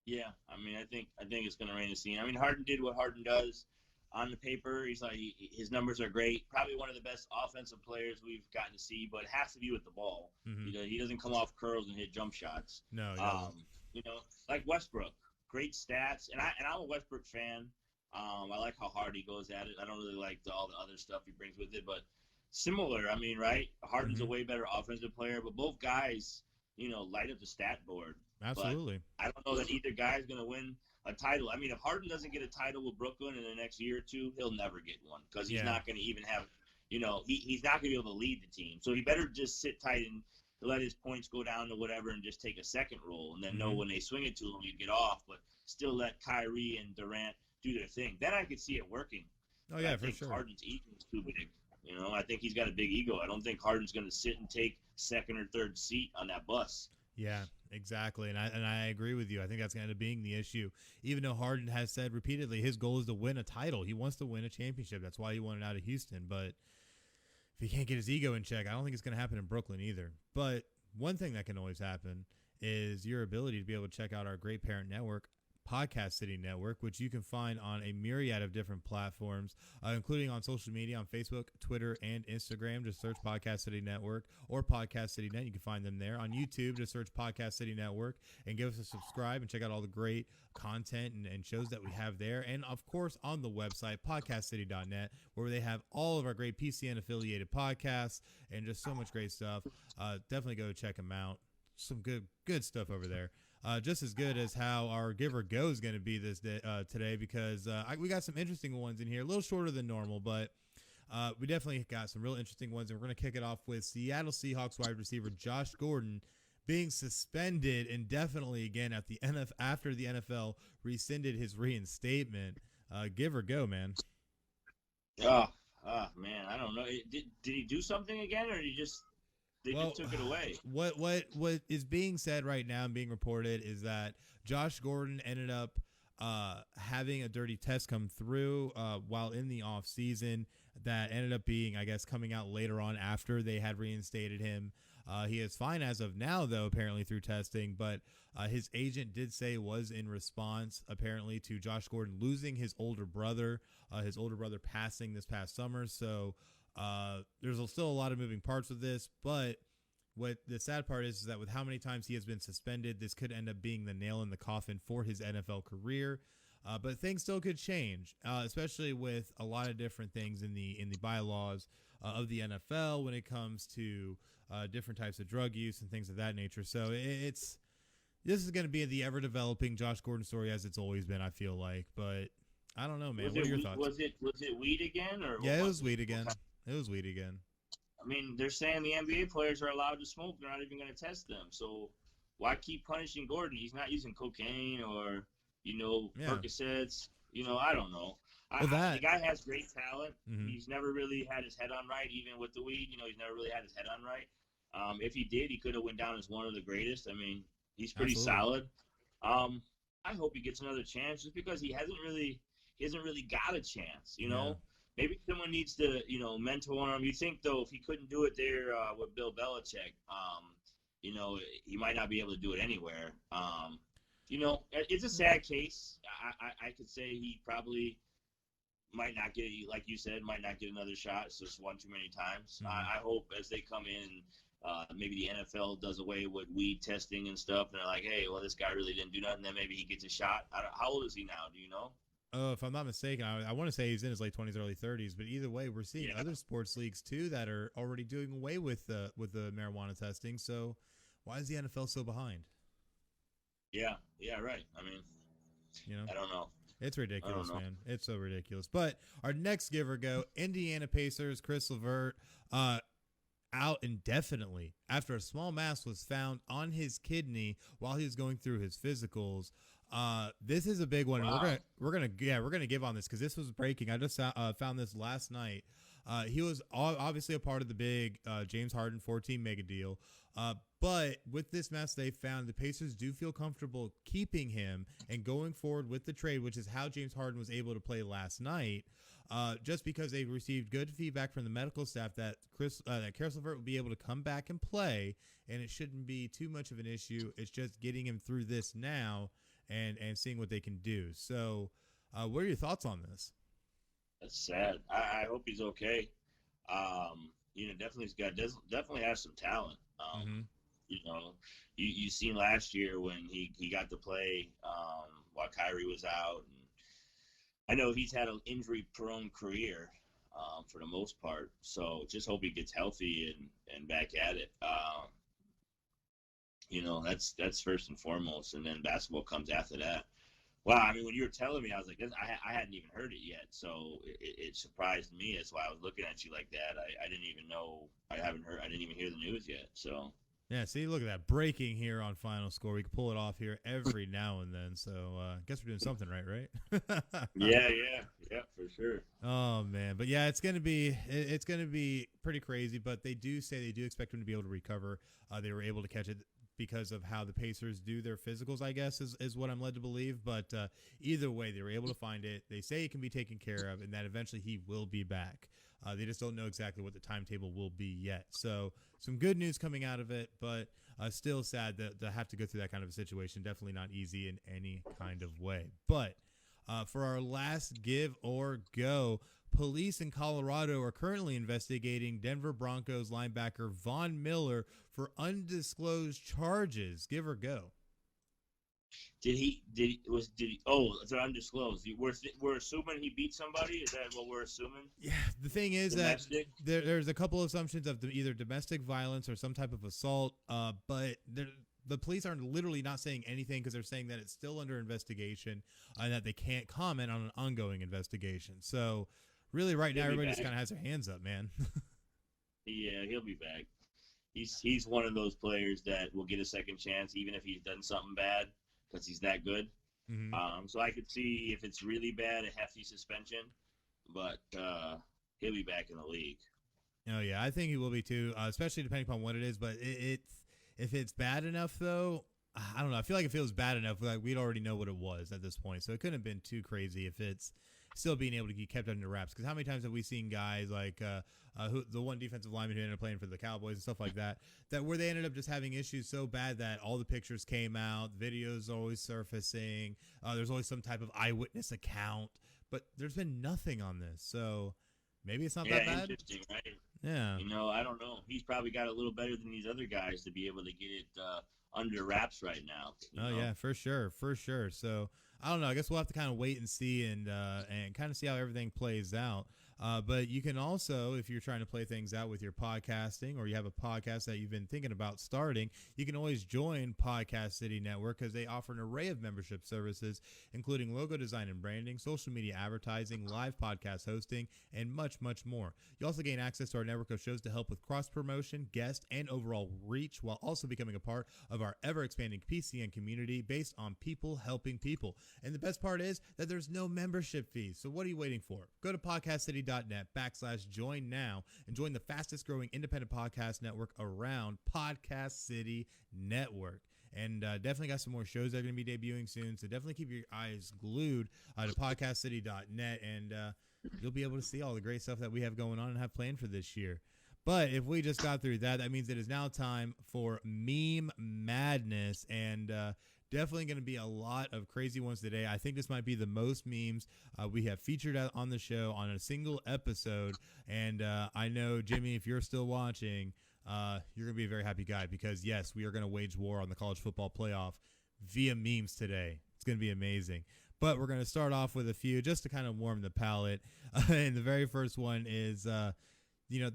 Yeah, I mean, I think it's going to rain the scene. I mean, Harden did what Harden does on the paper. He's like, his numbers are great. Probably one of the best offensive players we've gotten to see, but it has to be with the ball. He doesn't come off curls and hit jump shots. No, like Westbrook, great stats, and I'm a Westbrook fan. I like how hard he goes at it. I don't really like all the other stuff he brings with it, but similar. I mean, right? Harden's a way better offensive player, but both guys, light up the stat board. Absolutely. But I don't know that either guy is going to win a title. I mean, if Harden doesn't get a title with Brooklyn in the next year or two, he'll never get one because he's not going to even have, he's not going to be able to lead the team. So he better just sit tight and let his points go down to whatever and just take a second role and then know when they swing it to him, you get off, but still let Kyrie and Durant do their thing. Then I could see it working. Oh, yeah, I think for sure. Harden's ego is too big. I think he's got a big ego. I don't think Harden's going to sit and take second or third seat on that bus. Yeah, exactly. And I agree with you. I think that's going to end up being the issue. Even though Harden has said repeatedly his goal is to win a title. He wants to win a championship. That's why he wanted out of Houston. But if he can't get his ego in check, I don't think it's going to happen in Brooklyn either. But one thing that can always happen is your ability to be able to check out our great parent network, Podcast City Network, which you can find on a myriad of different platforms, including on social media on Facebook, Twitter, and Instagram. Just search Podcast City Network or Podcast City Net. You can find them there. On YouTube, just search Podcast City Network and give us a subscribe and check out all the great content and shows that we have there. And, of course, on the website, podcastcity.net, where they have all of our great PCN-affiliated podcasts and just so much great stuff. Definitely go check them out. Some good stuff over there. Just as good as how our Give or Go is going to be this day, today, because we got some interesting ones in here, a little shorter than normal, but we definitely got some real interesting ones, and we're going to kick it off with Seattle Seahawks wide receiver Josh Gordon being suspended indefinitely again after the NFL rescinded his reinstatement. Give or Go, man. Oh, man, I don't know. Did he do something again, or just took it away? What is being said right now and being reported is that Josh Gordon ended up having a dirty test come through while in the off season that ended up being, I guess, coming out later on after they had reinstated him. He is fine as of now, though, apparently through testing, but his agent did say it was in response, apparently, to Josh Gordon losing his older brother passing this past summer. So there's still a lot of moving parts with this, but what the sad part is that with how many times he has been suspended, this could end up being the nail in the coffin for his NFL career. But things still could change, especially with a lot of different things in the bylaws of the NFL when it comes to different types of drug use and things of that nature. So this is going to be the ever developing Josh Gordon story, as it's always been, I feel like. But I don't know, man. What are your thoughts? Was it weed again, or yeah, it was weed again. It was weed again. I mean, they're saying the NBA players are allowed to smoke. They're not even going to test them. So why keep punishing Gordon? He's not using cocaine or, Percocets. I don't know. The guy has great talent. Mm-hmm. He's never really had his head on right, even with the weed. He's never really had his head on right. If he did, he could have went down as one of the greatest. I mean, he's pretty solid. I hope he gets another chance, just because he hasn't really got a chance. Maybe someone needs to mentor him. You think, though, if he couldn't do it there with Bill Belichick, he might not be able to do it anywhere. It's a sad case. I could say he probably might not get, like you said, might not get another shot. It's just one too many times. Mm-hmm. I hope as they come in, maybe the NFL does away with weed testing and stuff, and they're like, hey, well, this guy really didn't do nothing, then maybe he gets a shot. How old is he now? Do you know? If I'm not mistaken, I want to say he's in his late 20s, early 30s. But either way, we're seeing other sports leagues too that are already doing away with the marijuana testing. So why is the NFL so behind? Yeah, right. I mean, I don't know. It's ridiculous, man. It's so ridiculous. But our next giver go, Indiana Pacers, Chris LeVert, out indefinitely after a small mass was found on his kidney while he was going through his physicals. This is a big one. Wow. And we're gonna give on this because this was breaking. I just found this last night. He was obviously a part of the big James Harden 14 mega deal. But with this mess they found, the Pacers do feel comfortable keeping him and going forward with the trade, which is how James Harden was able to play last night. Just because they received good feedback from the medical staff that Caris LeVert will be able to come back and play, and it shouldn't be too much of an issue. It's just getting him through this now and seeing what they can do. So, what are your thoughts on this? That's sad. I hope he's okay. Definitely has some talent. You seen last year when he got to play while Kyrie was out. And I know he's had an injury-prone career for the most part. So just hope he gets healthy and back at it. That's first and foremost, and then basketball comes after that. Wow, I mean, when you were telling me, I was like, I hadn't even heard it yet, so it surprised me. That's why I was looking at you like that. I didn't even know. I didn't even hear the news yet. So yeah, see, look at that breaking here on Final Score. We can pull it off here every now and then. So I guess we're doing something right? Yeah, for sure. Oh man, but yeah, it's gonna be pretty crazy. But they do say they do expect him to be able to recover. They were able to catch it because of how the Pacers do their physicals, I guess, is what I'm led to believe. But either way, they were able to find it. They say it can be taken care of and that eventually he will be back. They just don't know exactly what the timetable will be yet. So some good news coming out of it, but still sad to have to go through that kind of a situation. Definitely not easy in any kind of way. But for our last give or go, police in Colorado are currently investigating Denver Broncos linebacker Von Miller for undisclosed charges. Give or go. They're undisclosed. We're assuming he beat somebody? Is that what we're assuming? Yeah, the thing is domestic? That there's a couple of assumptions of either domestic violence or some type of assault, but the police are literally not saying anything because they're saying that it's still under investigation and that they can't comment on an ongoing investigation. So really right now everybody just kind of has their hands up, man. Yeah, he'll be back. He's one of those players that will get a second chance even if he's done something bad because he's that good. Mm-hmm. So I could see if it's really bad, a hefty suspension, but he'll be back in the league. Oh, yeah, I think he will be too, especially depending upon what it is. But if it's bad enough, though, I don't know. I feel like if it was bad enough, like we'd already know what it was at this point. So it couldn't have been too crazy if it's still being able to get kept under wraps. Because how many times have we seen guys like the one defensive lineman who ended up playing for the Cowboys and stuff like that where they ended up just having issues so bad that all the pictures came out, videos always surfacing, there's always some type of eyewitness account, but there's been nothing on this. So maybe it's not Yeah, that bad. interesting, right? Yeah. I don't know. He's probably got a little better than these other guys to be able to get it under wraps right now. Yeah, for sure. So I don't know. I guess we'll have to kind of wait and see and kind of see how everything plays out. But you can also, if you're trying to play things out with your podcasting, or you have a podcast that you've been thinking about starting, you can always join Podcast City Network because they offer an array of membership services, including logo design and branding, social media advertising, live podcast hosting, and much, much more. You also gain access to our network of shows to help with cross-promotion, guest, and overall reach, while also becoming a part of our ever-expanding PCN community based on people helping people. And the best part is that there's no membership fees. So what are you waiting for? Go to podcastcity.net/join now and join the fastest growing independent podcast network around, Podcast City Network. And definitely got some more shows that are going to be debuting soon. So definitely keep your eyes glued to podcastcity.net, and you'll be able to see all the great stuff that we have going on and have planned for this year. But if we just got through that, that means it is now time for Meme Madness, and definitely going to be a lot of crazy ones today. I think this might be the most memes we have featured on the show on a single episode. And I know, Jimmy, if you're still watching, you're going to be a very happy guy because, yes, we are going to wage war on the college football playoff via memes today. It's going to be amazing. But we're going to start off with a few just to kind of warm the palate. And the very first one is, the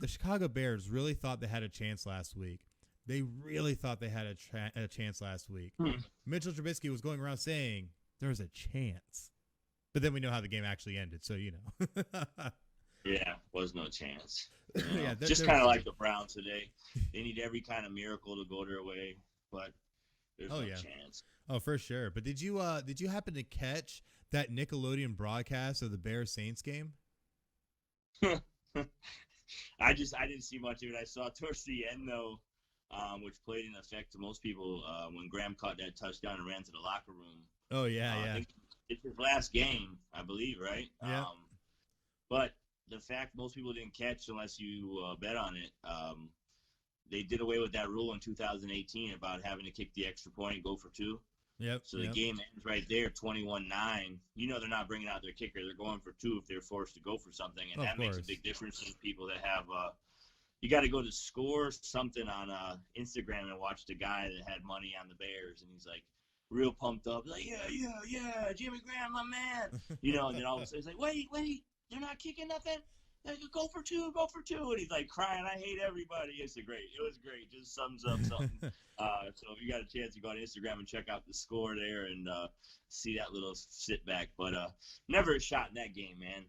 Chicago Bears really thought they had a chance last week. They really thought they had a chance last week. Mitchell Trubisky was going around saying there's a chance. But then we know how the game actually ended, so you know. Yeah, was no chance. Yeah, just kind of like the Browns today. They need every kind of miracle to go their way, but there's no chance. Oh, for sure. But did you happen to catch that Nickelodeon broadcast of the Bears Saints game? I didn't see much of it. I saw towards the end though, which played in effect to most people when Graham caught that touchdown and ran to the locker room. Oh yeah. I think it's his last game, I believe, right? Yeah. But the fact most people didn't catch unless you bet on it, they did away with that rule in 2018 about having to kick the extra point, go for two. Yep. So the game ends right there, 21-9. You know they're not bringing out their kicker. They're going for two if they're forced to go for something, and that makes a big difference in people that have you got to go to score something on Instagram and watch the guy that had money on the Bears, and he's like real pumped up, like, yeah, Jimmy Graham, my man. And then all of a sudden he's like, wait, they're not kicking nothing? Go for two. And he's like crying, I hate everybody. It was great. Just sums up something. So if you got a chance, you go on Instagram and check out the score there and see that little sit back. But never a shot in that game, man.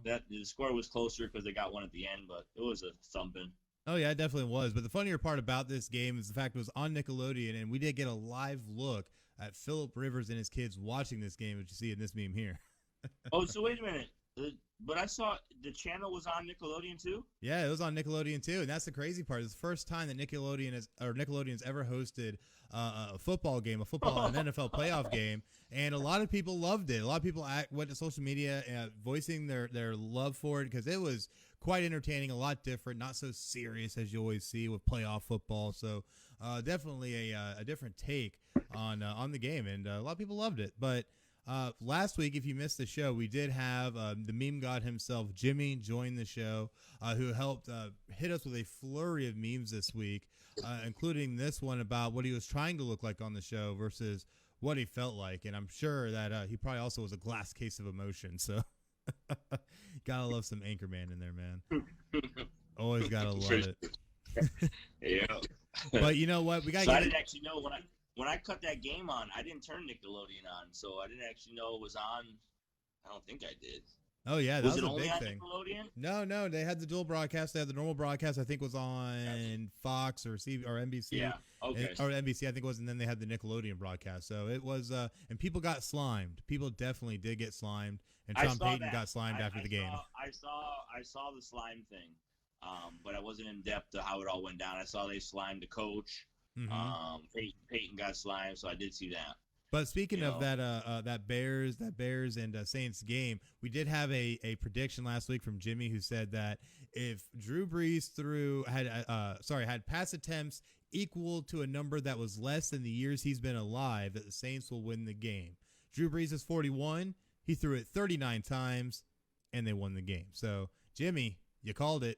That the score was closer because they got one at the end, but it was a thumping. Oh, yeah, it definitely was. But the funnier part about this game is the fact it was on Nickelodeon, and we did get a live look at Phillip Rivers and his kids watching this game, which you see in this meme here. Oh, so wait a minute. But I saw the channel was on Nickelodeon too? Yeah, it was on Nickelodeon too, and that's the crazy part. It's the first time that Nickelodeon's ever hosted a football game, an NFL playoff game, and a lot of people loved it. A lot of people went to social media voicing their love for it because it was quite entertaining, a lot different, not so serious as you always see with playoff football. So definitely a different take on the game, and a lot of people loved it. But last week, if you missed the show, we did have the meme god himself, Jimmy, join the show, who helped hit us with a flurry of memes this week, including this one about what he was trying to look like on the show versus what he felt like. And I'm sure that he probably also was a glass case of emotion. So gotta love some Anchorman in there, man. Always gotta love it. Yeah. But you know what? I didn't actually know when I cut that game on, I didn't turn Nickelodeon on, so I didn't actually know it was on. I don't think I did. Oh yeah, that was it a only big on thing. Nickelodeon? No, they had the dual broadcast. They had the normal broadcast. I think was on Fox or NBC. Yeah, okay. Or NBC, I think it was, and then they had the Nickelodeon broadcast. So it was, and people got slimed. People definitely did get slimed, and Tom Payton got slimed after the game. I saw the slime thing, but I wasn't in depth to how it all went down. I saw they slimed the coach. Mm-hmm. Peyton got slimed, so I did see that. But speaking of that Bears and Saints game, we did have a prediction last week from Jimmy who said that if Drew Brees had pass attempts equal to a number that was less than the years he's been alive, that the Saints will win the game. Drew Brees is 41. He threw it 39 times, and they won the game. So, Jimmy, You called it.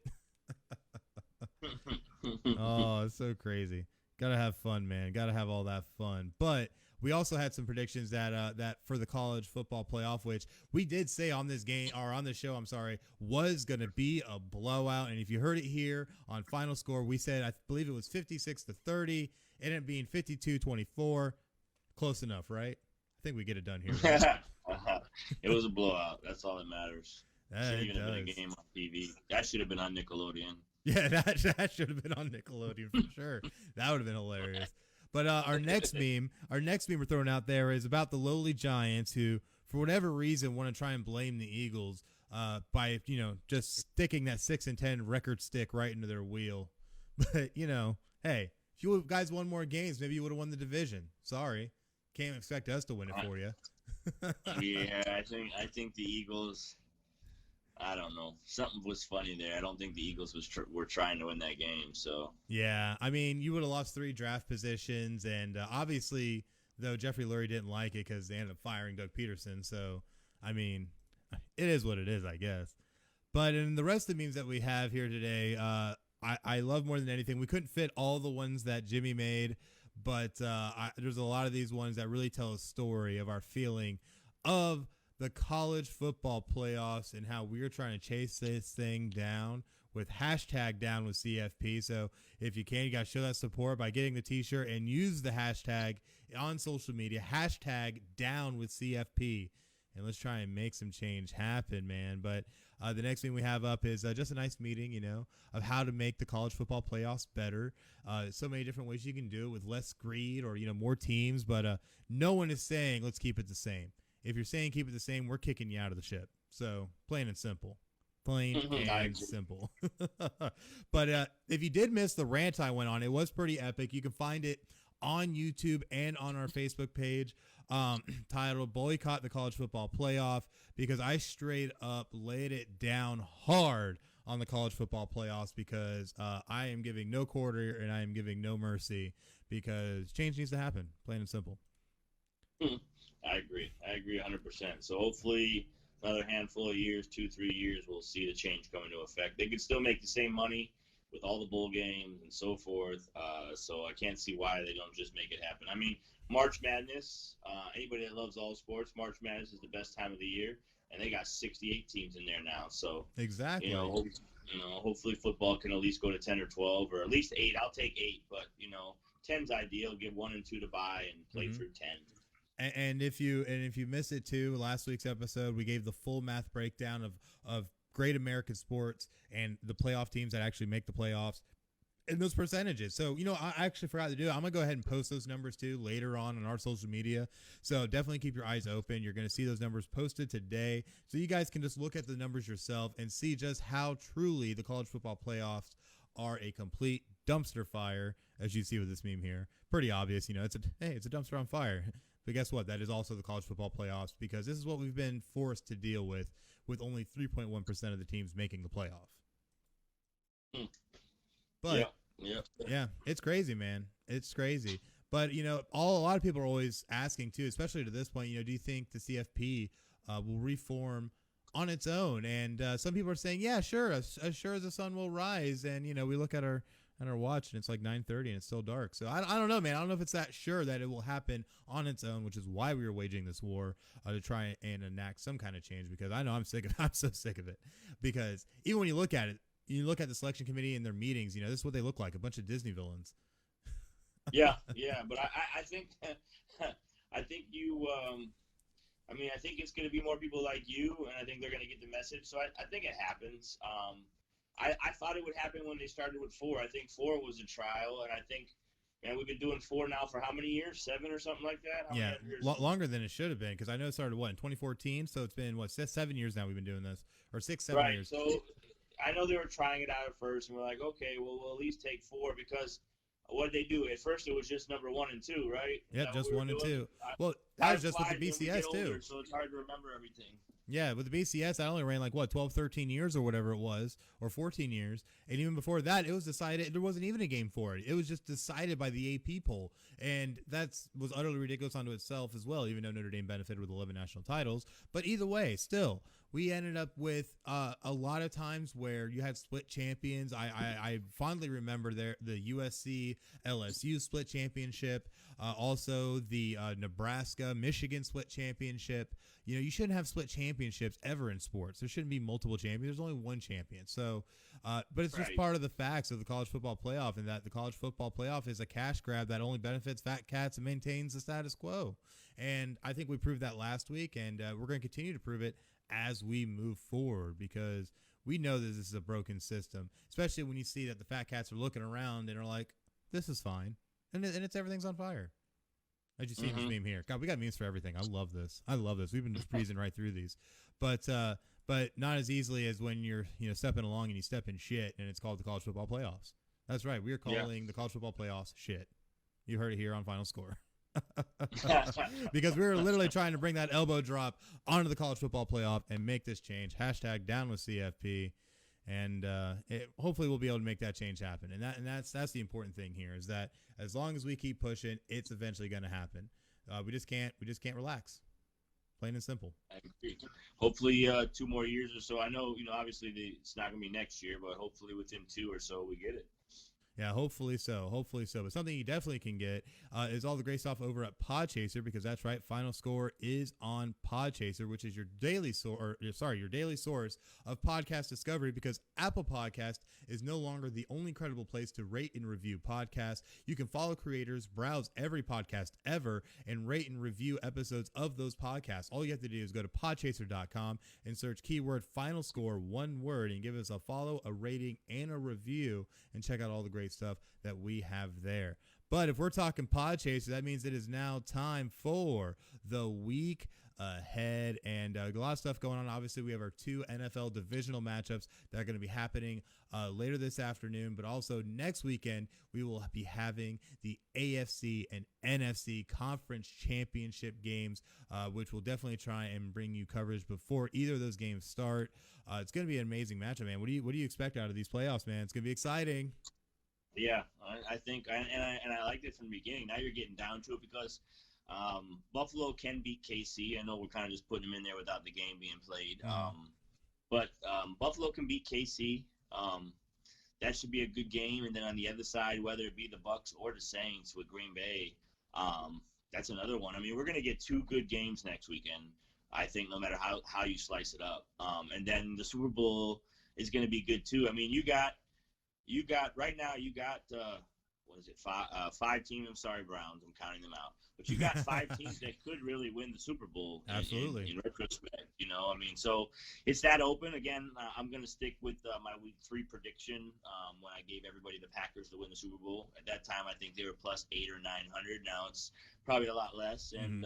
Oh, it's so crazy. Gotta have fun, man. Gotta have all that fun. But we also had some predictions that for the college football playoff, which we did say on this game or on this show, was gonna be a blowout. And if you heard it here on Final Score, we said I believe it was 56-30. It ended up being 52-24. Close enough, right? I think we get it done here. Right? It was a blowout. That's all that matters. That Shouldn't even have been a game on TV. That should have been on Nickelodeon. Yeah, that should have been on Nickelodeon for sure. That would have been hilarious. But our next meme we're throwing out there is about the lowly Giants who, for whatever reason, want to try and blame the Eagles by just sticking that 6-10 record stick right into their wheel. But hey, if you guys won more games, maybe you would have won the division. Sorry, can't expect us to win it for you. Yeah, I think the Eagles. I don't know. Something was funny there. I don't think the Eagles were trying to win that game. So yeah, I mean, you would have lost 3 draft positions, and obviously, though Jeffrey Lurie didn't like it because they ended up firing Doug Peterson. So I mean, it is what it is, I guess. But in the rest of the memes that we have here today, I love more than anything. We couldn't fit all the ones that Jimmy made, but there's a lot of these ones that really tell a story of our feeling of the college football playoffs and how we're trying to chase this thing down with hashtag down with CFP. So if you can, you got to show that support by getting the t-shirt and use the hashtag on social media, hashtag down with CFP. And let's try and make some change happen, man. But the next thing we have up is just a nice meeting, of how to make the college football playoffs better. So many different ways you can do it with less greed or, more teams. But no one is saying let's keep it the same. If you're saying keep it the same, we're kicking you out of the ship. So plain and simple. Plain and simple. But if you did miss the rant I went on, it was pretty epic. You can find it on YouTube and on our Facebook page titled Boycott the College Football Playoff, because I straight up laid it down hard on the college football playoffs because I am giving no quarter and I am giving no mercy because change needs to happen. Plain and simple. I agree 100%. So hopefully another handful of years, 2-3 years, we'll see the change come into effect. They could still make the same money with all the bowl games and so forth. So I can't see why they don't just make it happen. I mean, March Madness, anybody that loves all sports, March Madness is the best time of the year, and they got 68 teams in there now. So exactly, hopefully football can at least go to 10 or 12 or at least 8. I'll take 8, but 10's ideal. Give 1 and 2 to bye and play through 10. And if you missed it too, last week's episode, we gave the full math breakdown of great American sports and the playoff teams that actually make the playoffs and those percentages. So, I actually forgot to do it. I'm going to go ahead and post those numbers too later on our social media. So definitely keep your eyes open. You're going to see those numbers posted today. So you guys can just look at the numbers yourself and see just how truly the college football playoffs are a complete dumpster fire, as you see with this meme here. Pretty obvious, it's a dumpster on fire. But guess what? That is also the college football playoffs, because this is what we've been forced to deal with only 3.1% of the teams making the playoff. But yeah, it's crazy, man. It's crazy. But a lot of people are always asking too, especially to this point. Do you think the CFP will reform on its own? And some people are saying, yeah, sure, as sure as the sun will rise. And we look at our watch and it's like 9:30 and it's still dark. So I don't know, man. I don't know if it's that sure that it will happen on its own, which is why we were waging this war to try and enact some kind of change, because I know I'm so sick of it. Because even when you look at it, you look at the selection committee and their meetings, this is what they look like, a bunch of Disney villains. Yeah. But I think you, I think it's going to be more people like you, and I think they're going to get the message. So I think it happens. I thought it would happen when they started with 4. I think 4 was a trial, and I think, man, we've been doing 4 now for how many years? 7 or something like that? Longer than it should have been, because I know it started, in 2014? So it's been, 7 years now we've been doing this, or 6-7 years. So I know they were trying it out at first, and we're like, okay, well, we'll at least take 4, because what did they do? At first, it was just number 1 and 2, right? Yeah, just 1 and 2. Well, that was just with the BCS, too. So it's hard to remember everything. Yeah, with the BCS, I only ran 12, 13 years or whatever it was, or 14 years. And even before that, it was decided, there wasn't even a game for it. It was just decided by the AP poll. And that was utterly ridiculous unto itself as well, even though Notre Dame benefited with 11 national titles. But either way, still, we ended up with a lot of times where you had split champions. I fondly remember the USC LSU split championship, also the Nebraska Michigan split championship. You know, you shouldn't have split championships ever in sports. There shouldn't be multiple champions. There's only one champion. So, but it's just part of the facts of the college football playoff, and that the college football playoff is a cash grab that only benefits fat cats and maintains the status quo. And I think we proved that last week, and we're going to continue to prove it as we move forward, because we know that this is a broken system, especially when you see that the fat cats are looking around and are like, this is fine. And it's everything's on fire. I just seen this meme here. God, we got memes for everything. I love this. We've been just breezing right through these, but not as easily as when you're, stepping along and you step in shit and it's called the college football playoffs. That's right. We are calling the college football playoffs shit. You heard it here on Final Score. Because we were literally trying to bring that elbow drop onto the college football playoff and make this change. # down with CFP. And hopefully we'll be able to make that change happen. And that's the important thing here, is that as long as we keep pushing, it's eventually going to happen. We just can't relax. Plain and simple. I agree. Hopefully 2 more years or so. I know, obviously it's not going to be next year, but hopefully within 2 or so we get it. Yeah, hopefully so. But something you definitely can get is all the great stuff over at PodChaser, because that's right, Final Score is on PodChaser, which is your daily source of podcast discovery, because Apple Podcast is no longer the only credible place to rate and review podcasts. You can follow creators, browse every podcast ever, and rate and review episodes of those podcasts. All you have to do is go to podchaser.com and search keyword Final Score, one word, and give us a follow, a rating, and a review, and check out all the great stuff that we have there. But if we're talking Podchaser, that means it is now time for the week ahead, and a lot of stuff going on. Obviously, we have our 2 NFL divisional matchups that are going to be happening later this afternoon, but also next weekend we will be having the AFC and NFC conference championship games, which will definitely try and bring you coverage before either of those games start. It's going to be an amazing matchup, man. What do you expect out of these playoffs, man? It's going to be exciting. Yeah, I think, and I liked it from the beginning. Now you're getting down to it, because Buffalo can beat KC. I know we're kind of just putting them in there without the game being played. But Buffalo can beat KC. That should be a good game. And then on the other side, whether it be the Bucs or the Saints with Green Bay, that's another one. I mean, we're going to get 2 good games next weekend, I think, no matter how you slice it up. And then the Super Bowl is going to be good too. I mean, you got right now, what is it, 5 teams? I'm sorry, Browns, I'm counting them out. But you got 5 teams that could really win the Super Bowl. Absolutely. In retrospect, I mean, so it's that open. Again, I'm going to stick with my week 3 prediction when I gave everybody the Packers to win the Super Bowl. At that time, I think they were plus 800 or 900. Now it's probably a lot less. And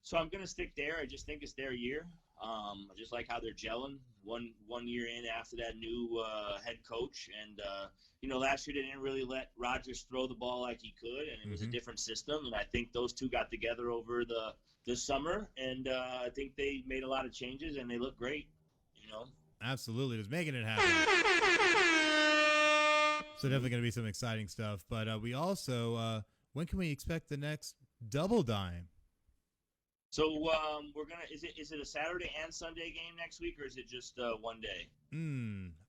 so I'm going to stick there. I just think it's their year. I just like how they're gelling one year in after that new head coach. And, last year they didn't really let Rodgers throw the ball like he could, and it was a different system. And I think those 2 got together over the summer, and I think they made a lot of changes, and they look great, Absolutely. Just making it happen. So definitely going to be some exciting stuff. But we also, when can we expect the next Double Dime? So we're gonna. Is it a Saturday and Sunday game next week, or is it just one day?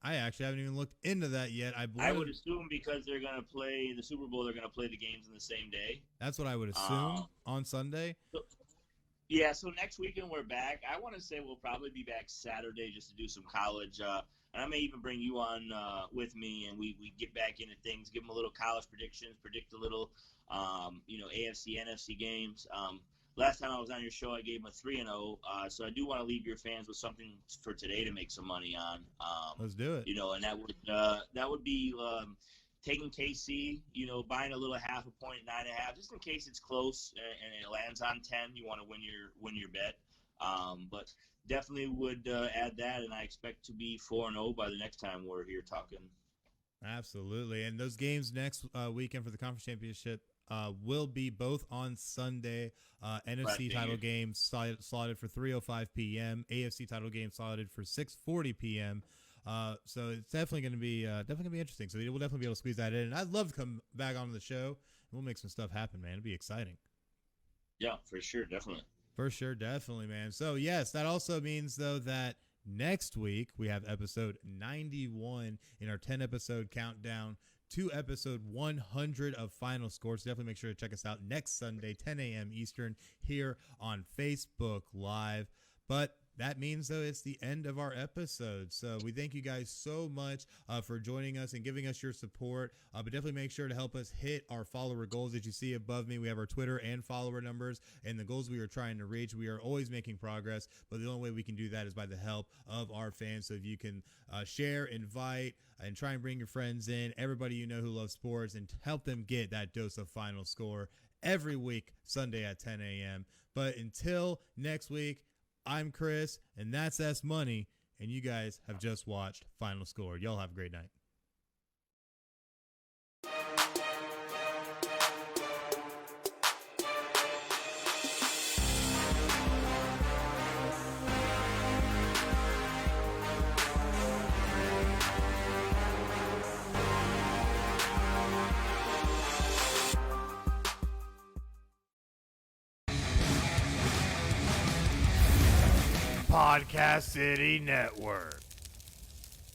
I actually haven't even looked into that yet. I would assume because they're gonna play the Super Bowl, they're gonna play the games in the same day. That's what I would assume on Sunday. So next weekend we're back. I want to say we'll probably be back Saturday just to do some college. And I may even bring you on with me, and we get back into things, give them a little college predictions, predict a little, AFC, NFC games. Last time I was on your show, I gave them a 3-0. So I do want to leave your fans with something for today to make some money on. Let's do it. And that would be taking KC. Buying a little half a point, 9.5, just in case it's close and it lands on 10. You want to win your bet. But definitely would add that, and I expect to be 4-0 by the next time we're here talking. Absolutely, and those games next weekend for the conference championship will be both on Sunday. NFC title game slotted for 3:05 p.m. AFC title game slotted for 6:40 p.m. So it's definitely going to be interesting. So we'll definitely be able to squeeze that in. And I'd love to come back onto the show, and we'll make some stuff happen, man. It'll be exciting. Yeah, for sure, definitely. For sure, definitely, man. So, yes, that also means, though, that next week we have episode 91 in our 10-episode countdown to episode 100 of Final Score. So definitely make sure to check us out next Sunday, 10 a.m. Eastern, here on Facebook Live. But that means, though, it's the end of our episode. So we thank you guys so much for joining us and giving us your support. But definitely make sure to help us hit our follower goals that you see above me. We have our Twitter and follower numbers and the goals we are trying to reach. We are always making progress, but the only way we can do that is by the help of our fans. So if you can share, invite, and try and bring your friends in, everybody you know who loves sports, and help them get that dose of Final Score every week, Sunday at 10 a.m. But until next week, I'm Chris, and that's S Money, and you guys have just watched Final Score. Y'all have a great night. Podcast City Network.